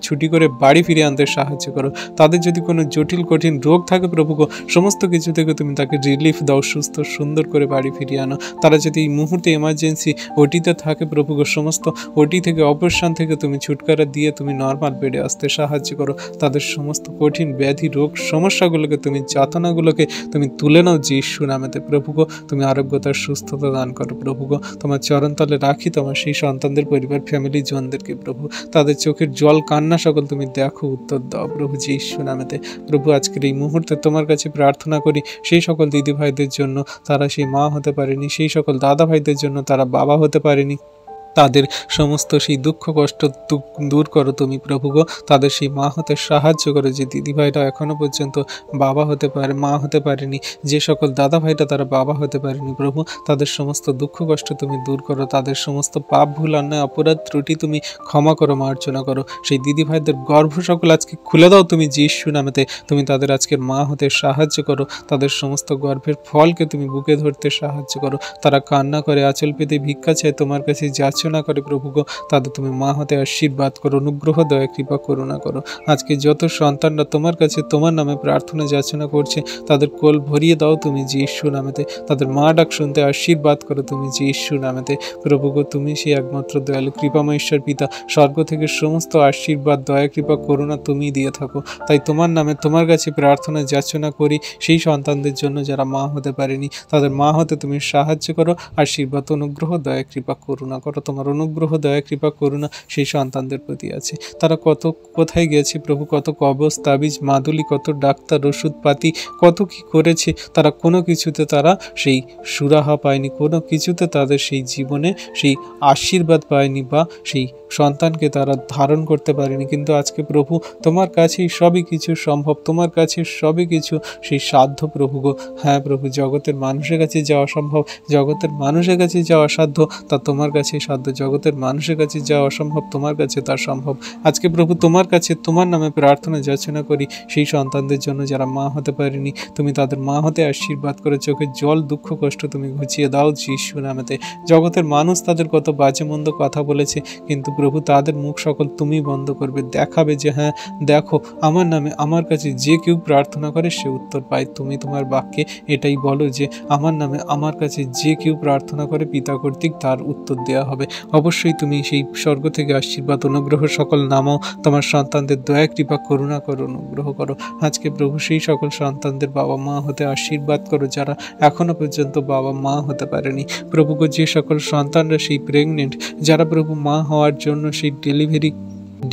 ছুটি করে বাড়ি ফিরে আনতে সাহায্য করো। তাদের যদি কোনো জটিল কঠিন রোগ থাকে প্রভু গো, সমস্ত কিছু থেকে তুমি তাকে রিলিফ দাও, সুস্থ সুন্দর করে বাড়ি ফিরিয়ে আনো। তারা যদি এই মুহূর্তে এমার্জেন্সি ওটিতে থাকে প্রভু গো, সমস্ত ওটি থেকে, অপারেশন থেকে তুমি ছুটকারা দিয়ে তুমি নর্মাল বেডে আসতে সাহায্য করো। তাদের সমস্ত কঠিন ব্যাধি, রোগ, সমস্যাগুলোকে তুমি, যাতনাগুলোকে তুমি তুলে নাও যিশু নামেতে প্রভু গো। তুমি আরোগ্যতার সুস্থতা দান করো প্রভু গো। তোমার চরণতলে রাখি তোমার সেই সন্তানদের, পরিবার, ফ্যামিলি জনদেরকে প্রভু। তাদের চোখের জল, কান্না সকল তুমি দেখো, উত্তর দাও প্রভু যিশু নামেতে প্রভু। আজকের এই মুহূর্তে তোমার কাছে প্রার্থনা করি সেই সকল দিদি ভাইদের জন্য, তারা সেই মা হতে পারেনি, সেই সকল দাদা ভাইদের জন্য তারা বাবা হতে পারেনি, তাদের সমস্ত সেই দুঃখ কষ্ট দূর করো তুমি প্রভু গো। তাদের সেই মা হতে সাহায্য করো, যে দিদিভাইরা এখনো পর্যন্ত বাবা হতে পারে, মা হতে পারেনি, যে সকল দাদা ভাইরা তারা বাবা হতে পারেনি প্রভু, তাদের সমস্ত দুঃখ কষ্ট তুমি দূর করো, তাদের সমস্ত পাপ, ভুল, অন্যায়, অপরাধ, ত্রুটি তুমি ক্ষমা করো, মার্জনা করো। সেই দিদি ভাইদের গর্ভ সকল আজকে খুলে দাও তুমি যিশু নামেতে। তুমি তাদের আজকের মা হতে সাহায্য করো, তাদের সমস্ত গর্ভের ফলকে তুমি বুকে ধরতে সাহায্য করো। তারা কান্না করে, আঁচল পেতে ভিক্ষা চায়, তোমার কাছে যাচনা করে প্রভু গো, তাদের তুমি মা হতে আশীর্বাদ করো, অনুগ্রহ, দয়া, কৃপা, করুণা করো। আজকে যত সন্তানরা তোমার কাছে তোমার নামে প্রার্থনা যাচনা করছে, তাদের কোল ভরিয়ে দাও তুমি যিশু নামেতে। তাদের মা ডাক শুনতে আশীর্বাদ করো তুমি যিশু নামেতে প্রভু গো। তুমি সেই একমাত্র দয়ালু কৃপাময় ঈশ্বর পিতা, স্বর্গ থেকে সমস্ত আশীর্বাদ, দয়া, কৃপা, করুণা তুমি দিয়ে থাকো। তাই তোমার নামে তোমার কাছে প্রার্থনা যাচনা করি সেই সন্তানদের জন্য যারা মা হতে পারেনি, তাদের মা হতে তুমি সাহায্য করো, আশীর্বাদ, অনুগ্রহ, দয়া, কৃপা, করুণা করো। তোমার অনুগ্রহ, দয়া, কৃপা, করুণা সেই সন্তানদের প্রতি আছে। তারা কোথায় গেছে প্রভু, কত কবজ, তাবিজ, মাদুলি, কত ডাক্তার, ওষুধপাতি, কত কি করেছে, তারা কোনো কিছুতে তারা সেই সুরাহা পায়নি, কোনো কিছুতে তাদের সেই জীবনে সেই আশীর্বাদ পায়নি, বা সেই সন্তানকে তারা ধারণ করতে পারেনি। কিন্তু আজকে প্রভু তোমার কাছেই সবই কিছু সম্ভব, তোমার কাছে সবই কিছু সেই সাধ্য প্রভু গো। হ্যাঁ প্রভু, জগতের মানুষের কাছে যাওয়া সম্ভব, জগতের মানুষের কাছে যাওয়া সাধ্য, তা তোমার কাছে সাধ্য কিন্তু জগতের মানুষের কাছে যা অসম্ভব তোমার কাছে তা সম্ভব। আজকে প্রভু তোমার কাছে তোমার নামে প্রার্থনা যাচনা করি সেই সন্তানদের জন্য যারা মা হতে পারেনি, তুমি তাদের মা হতে আশীর্বাদ করে চোখের জল দুঃখ কষ্ট তুমি ঘুচিয়ে দাও যিশু নামেতে। জগতের মানুষ তাদের কত বাজে মন্দ কথা বলেছে, কিন্তু প্রভু তাদের মুখ সকল তুমি বন্ধ করবে, দেখাবে যে হ্যাঁ দেখো আমার নামে আমার কাছে যে কেউ প্রার্থনা করে সে উত্তর পায়। তুমি তোমার বাক্যে এটাই বলো যে আমার নামে আমার কাছে যে কেউ প্রার্থনা করে পিতা কর্তৃক তার উত্তর দেওয়া হবে। অবশ্যই তুমি সেই স্বর্গ থেকে আশীর্বাদ অনুগ্রহ সকল নামাও, তোমার সন্তানদের দয়া কৃপা করুণা করো, অনুগ্রহ করো। আজকে প্রভু সেই সকল সন্তানদের বাবা মা হতে আশীর্বাদ করো যারা এখনো পর্যন্ত বাবা মা হতে পারেনি। প্রভু গো, যে সকল সন্তানরা সেই প্রেগনেন্ট, যারা প্রভু মা হওয়ার জন্য সেই ডেলিভারি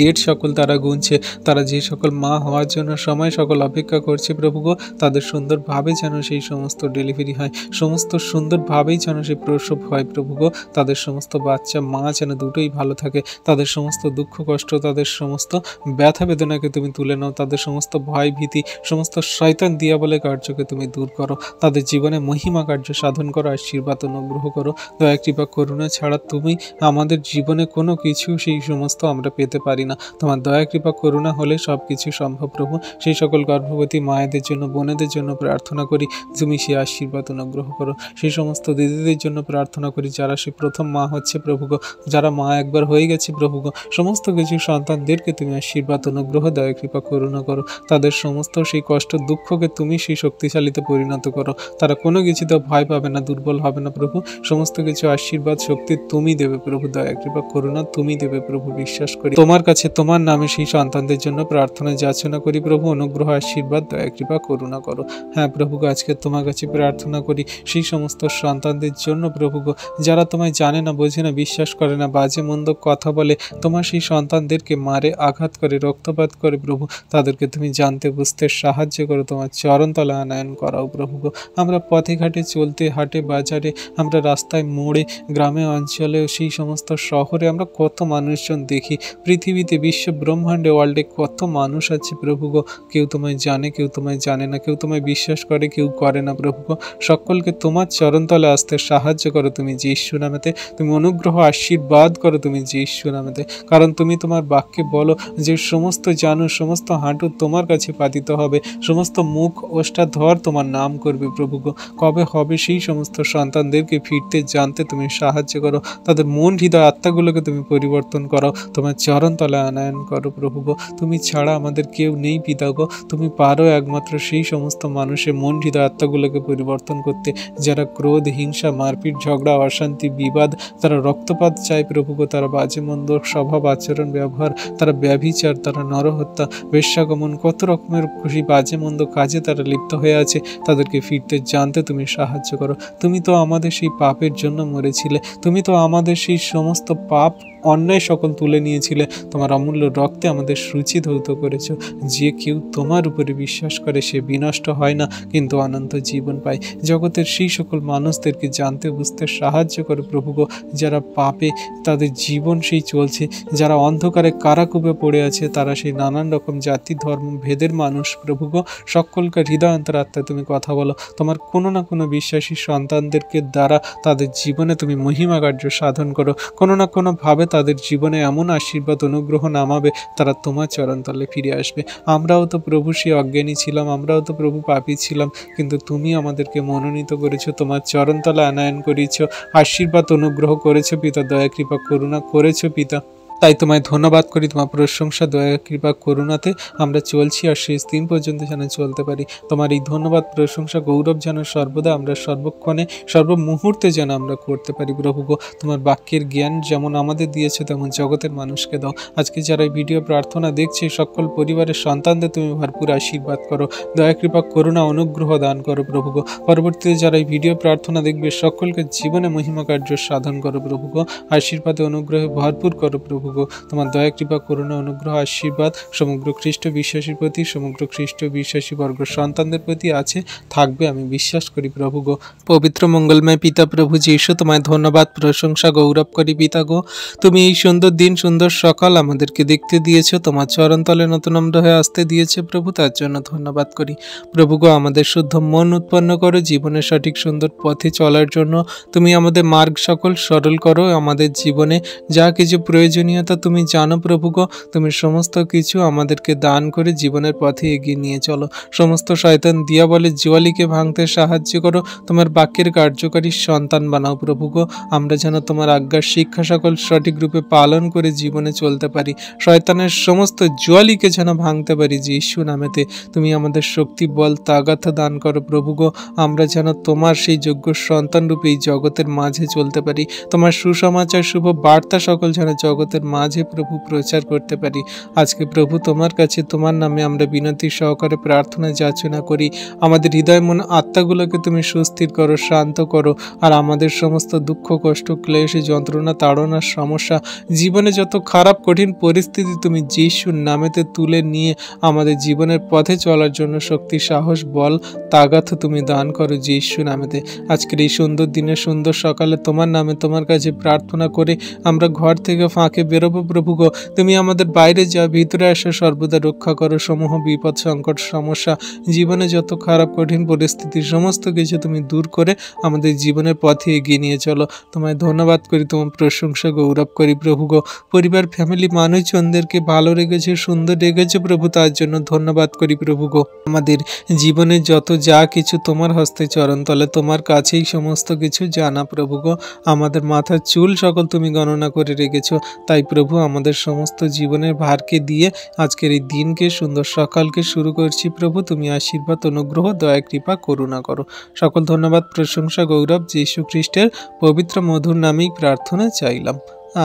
ডেট সকল তারা গুনছে, তারা যে সকল মা হওয়ার জন্য সময় সকল অপেক্ষা করছে প্রভু গো, তাদের সুন্দরভাবে যেন সেই সমস্ত ডেলিভারি হয়, সমস্ত সুন্দরভাবেই যেন সেই প্রসব হয় প্রভু গো। তাদের সমস্ত বাচ্চা মা যেন দুটোই ভালো থাকে, তাদের সমস্ত দুঃখ কষ্ট, তাদের সমস্ত ব্যথা বেদনাকে তুমি তুলে নাও, তাদের সমস্ত ভয় ভীতি, সমস্ত শয়তান দিয়াবলে কার্যকে তুমি দূর করো, তাদের জীবনে মহিমা কার্য সাধন করো, আশীর্বাদ অনুগ্রহ করো। দয়া কৃপা করুণা ছাড়া তুমি আমাদের জীবনে কোনো কিছু সেই সমস্ত আমরা পেতে পারি না। তোমার দয়া কৃপা করুণা হলে সব কিছু সম্ভব প্রভু। সেই সকল গর্ভবতী মায়েদের জন্য, বোনেদের জন্য প্রার্থনা করি তুমি সে আশীর্বাদ অনুগ্রহ করো। সেই সমস্ত দিদিদের জন্য প্রার্থনা করি যারা সে প্রথম মা হচ্ছে প্রভু গো, যারা মা একবার হয়ে গেছে প্রভু গো, সমস্ত কিছু সন্তানদেরকে তুমি আশীর্বাদ অনুগ্রহ দয়া কৃপা করুণা করো। তাদের সমস্ত সেই কষ্ট দুঃখকে তুমি সেই শক্তিশালীতে পরিণত করো, তারা কোনো কিছুতে ভয় পাবে না, দুর্বল হবে না প্রভু। সমস্ত কিছু আশীর্বাদ শক্তি তুমি দেবে প্রভু, দয়া কৃপা করুণা তুমি দেবে প্রভু। বিশ্বাস করি তোমার কাছে তোমার নামে সেই সন্তানদের জন্য প্রার্থনা যাচনা করি প্রভু, অনুগ্রহ আশীর্বাদ দয়া কৃপা করুণা করো। হ্যাঁ প্রভু, আজকে তোমার কাছে প্রার্থনা করি সেই সমস্ত সন্তানদের জন্য প্রভু গো, যারা তোমায় জানে না, বোঝে না, বিশ্বাস করে না, বাজে মন্দ কথা বলে, তোমার সেই সন্তানদেরকে মারে, আঘাত করে, রক্তপাত করে প্রভু, তাদেরকে তুমি জানতে বুঝতে সাহায্য করো, তোমার চরণতলে আনয়ন করাও প্রভু গো। আমরা পথে ঘাটে চলতে, হাটে বাজারে, আমরা রাস্তায় মোড়ে, গ্রামে অঞ্চলে, সেই সমস্ত শহরে আমরা কত মানুষজন দেখি, পৃথিবীতে বিশ্ব ব্রহ্মাণ্ডে ওয়ার্ল্ডে কত মানুষ আছে প্রভু গো, কেউ তোমায় জানে, কেউ তোমায় জানে না, কেউ তোমায় বিশ্বাস করে, কেউ করে না প্রভু গো। সকলকে তোমার চরণতলে আসতে সাহায্য করো তুমি যিশু নামেতে, তুমি অনুগ্রহ আশীর্বাদ করো তুমি যিশু নামেতে। কারণ তুমি তোমার বাক্যে বলো যে সমস্ত জানো, সমস্ত হাঁটু তোমার কাছে পাতিত হবে, সমস্ত মুখ ওষ্ঠাধর তোমার নাম করবে প্রভু গো। কবে হবে সেই সমস্ত সন্তানদেরকে ফিরতে জানতে তুমি সাহায্য করো, তাদের মন হৃদয় আত্মাগুলোকে তুমি পরিবর্তন করো, তোমার চরণতলে আনয়ন করো প্রভু গো। তুমি ছাড়া আমাদের কেউ নেই পিতা গো, তুমি পারো একমাত্র সেই সমস্ত মানুষের মন হৃদয় আত্মাগুলোকে পরিবর্তন করতে, যারা ক্রোধ, হিংসা, মারপিট, ঝগড়া, অশান্তি, বিবাদ, তারা রক্তপাত চায় প্রভু গো, তারা বাজে মন্দ স্বভাব আচরণ ব্যবহার, তারা ব্যভিচার, তারা নরহত্যা, বেশ্যাগমন, কত রকমের খুশি বাজে মন্দ কাজে তারা লিপ্ত হয়ে আছে, তাদেরকে ফিরতে জানতে তুমি সাহায্য করো। তুমি তো আমাদের সেই পাপের জন্য মরেছিলে, তুমি তো আমাদের সেই সমস্ত পাপ অন্যায় সকল তুলে নিয়েছিলে, তোমার অমূল্য রক্তে আমাদের সূচি ধৌত করেছো। যে কেউ তোমার উপরে বিশ্বাস করে সে বিনষ্ট হয় না, কিন্তু অনন্ত জীবন পায়। জগতের সেই সকল মানুষদেরকে জানতে বুঝতে সাহায্য করে প্রভু গো, যারা পাপে তাদের জীবন সেই চলছে, যারা অন্ধকারে কারাকূপে পড়ে আছে, তারা সেই নানান রকম জাতি ধর্ম ভেদের মানুষ প্রভু গো, সকলকে হৃদয় অন্তরাত্মায় তুমি কথা বলো, তোমার কোনো না কোনো বিশ্বাসী সন্তানদেরকে দ্বারা তাদের জীবনে তুমি মহিমা কার্য সাধন করো, কোনো না কোনো ভাবে তাদের জীবনে এমন আশীর্বাদ অনুগ্রহ নামাবে, তারা তোমার চরণতলে ফিরে আসবে। আমরাও তো প্রভু সেই অজ্ঞানী ছিলাম, আমরাও তো প্রভু পাপী ছিলাম, কিন্তু তুমি আমাদেরকে মনোনীত করেছো, তোমার চরণতলে আনয়ন করেছো, আশীর্বাদ অনুগ্রহ করেছো পিতা, দয়া কৃপা করুণা করেছো পিতা। তাই তোমায় ধন্যবাদ করি, তোমার প্রশংসা দয়া কৃপা করুণাতে আমরা চলছি আর শেষ দিন পর্যন্ত যেন চলতে পারি। তোমার এই ধন্যবাদ প্রশংসা গৌরব যেন সর্বদা আমরা সর্বক্ষণে সর্বমুহূর্তে যেন আমরা করতে পারি প্রভু গো। তোমার বাক্যের জ্ঞান যেমন আমাদের দিয়েছে তেমন জগতের মানুষকে দাও। আজকে যারা এই ভিডিও প্রার্থনা দেখছে সকল পরিবারের সন্তানদের তুমি ভরপুর আশীর্বাদ করো, দয়া কৃপা করুণা অনুগ্রহ দান করো প্রভু গো। পরবর্তীতে যারা এই ভিডিও প্রার্থনা দেখবে সকলকে জীবনে মহিমা কার্য সাধন করো প্রভু গো, আশীর্বাদে অনুগ্রহে ভরপুর করো প্রভু গো তোমার দয়া কৃপা করুণা অনুগ্রহ আশীর্বাদ সমগ্র খ্রিস্ট বিশ্বাসীর প্রতি, সমগ্র খ্রিস্ট বিশ্বাসী বর্গ সন্তানদের প্রতি আছে, থাকবে আমি বিশ্বাস করি প্রভু গো। পবিত্র মঙ্গলময় পিতা প্রভু যীশু, তোমায় ধন্যবাদ প্রশংসা গৌরব করি পিতা গো। তুমি এই সুন্দর দিন সুন্দর সকাল আমাদেরকে দেখতে দিয়েছো, তোমার চরণতলে নতনম্র হয়ে আসতে দিয়েছে প্রভু, তার জন্য ধন্যবাদ করি প্রভু গো। আমাদের শুদ্ধ মন উৎপন্ন করো জীবনের সঠিক সুন্দর পথে চলার জন্য, তুমি আমাদের মার্গ সকল সরল করো। আমাদের জীবনে যা কিছু প্রয়োজনীয়তা তুমি জানো প্রভু গো, তুমি সমস্ত কিছু আমাদেরকে দান করে জীবনের পথে এগিয়ে নিয়ে চলো। সমস্ত শয়তান দিয়া বলে জুয়ালিকে ভাঙতে সাহায্য করো, তোমার বাক্যের কার্যকারী সন্তান বানাও প্রভু গো। আমরা যেন তোমার আজ্ঞার শিক্ষা সকল সঠিক রূপে পালন করে জীবনে চলতে পারি, শয়তানের সমস্ত জুয়ালিকে যেন ভাঙতে পারি যীশু নামেতে। তুমি আমাদের শক্তি বল তাগাথা দান করো প্রভু গো, আমরা যেন তোমার সেই যোগ্য সন্তান রূপে এই জগতের মাঝে চলতে পারি, তোমার সুসমাচার শুভ বার্তা সকল যেন জগতের মাঝে প্রভু প্রচার করতে পারি। আজকে প্রভু তোমার কাছে তোমার নামে আমরা বিনতি সহকারে প্রার্থনা যাচনা করি, আমাদের হৃদয় মন আত্মাগুলোকে তুমি সুস্থির করো, শান্ত করো, আর আমাদের সমস্ত দুঃখ কষ্ট ক্লেশ যন্ত্রণা তাড়না সমস্যা জীবনে যত খারাপ কঠিন পরিস্থিতি তুমি যিশুর নামেতে তুলে নিয়ে আমাদের জীবনের পথে চলার জন্য শক্তি সাহস বল তাগাথ তুমি দান করো যিশু নামেতে। আজকের এই সুন্দর দিনে সুন্দর সকালে তোমার নামে তোমার কাছে প্রার্থনা করে আমরা ঘর থেকে ফাঁকে বেরোবো প্রভু গো। তুমি আমাদের বাইরে যাও, ভিতরে আসো, সর্বদা রক্ষা করো। সমূহ বিপদ সংকট সমস্যা জীবনে যত খারাপ কঠিন পরিস্থিতি সমস্ত কিছু তুমি দূর করে আমাদের জীবনের পথে এগিয়ে নিয়ে চলো। তোমায় ধন্যবাদ করি, তোমার প্রশংসা গৌরব করি প্রভু গো। পরিবার ফ্যামিলি মানুষজনদেরকে ভালো রেখেছে, সুন্দর রেখেছে প্রভু, তার জন্য ধন্যবাদ করি প্রভু গো। আমাদের জীবনে যত যা কিছু তোমার হস্তে চরণতলে, তোমার কাছেই সমস্ত কিছু জানা প্রভু গো। আমাদের মাথার চুল সকল তুমি গণনা করে রেখেছো, তাই প্রভু আমাদের সমস্ত জীবনের ভারকে দিয়ে আজকের এই দিনকে সুন্দর সকালকে শুরু করছি প্রভু। তুমি আশীর্বাদ অনুগ্রহ দয়া কৃপা করুণা করো। সকল ধন্যবাদ প্রশংসা গৌরব যীশু খ্রিস্টের পবিত্র মধুর নামেই প্রার্থনা চাইলাম,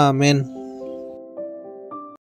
আমেন।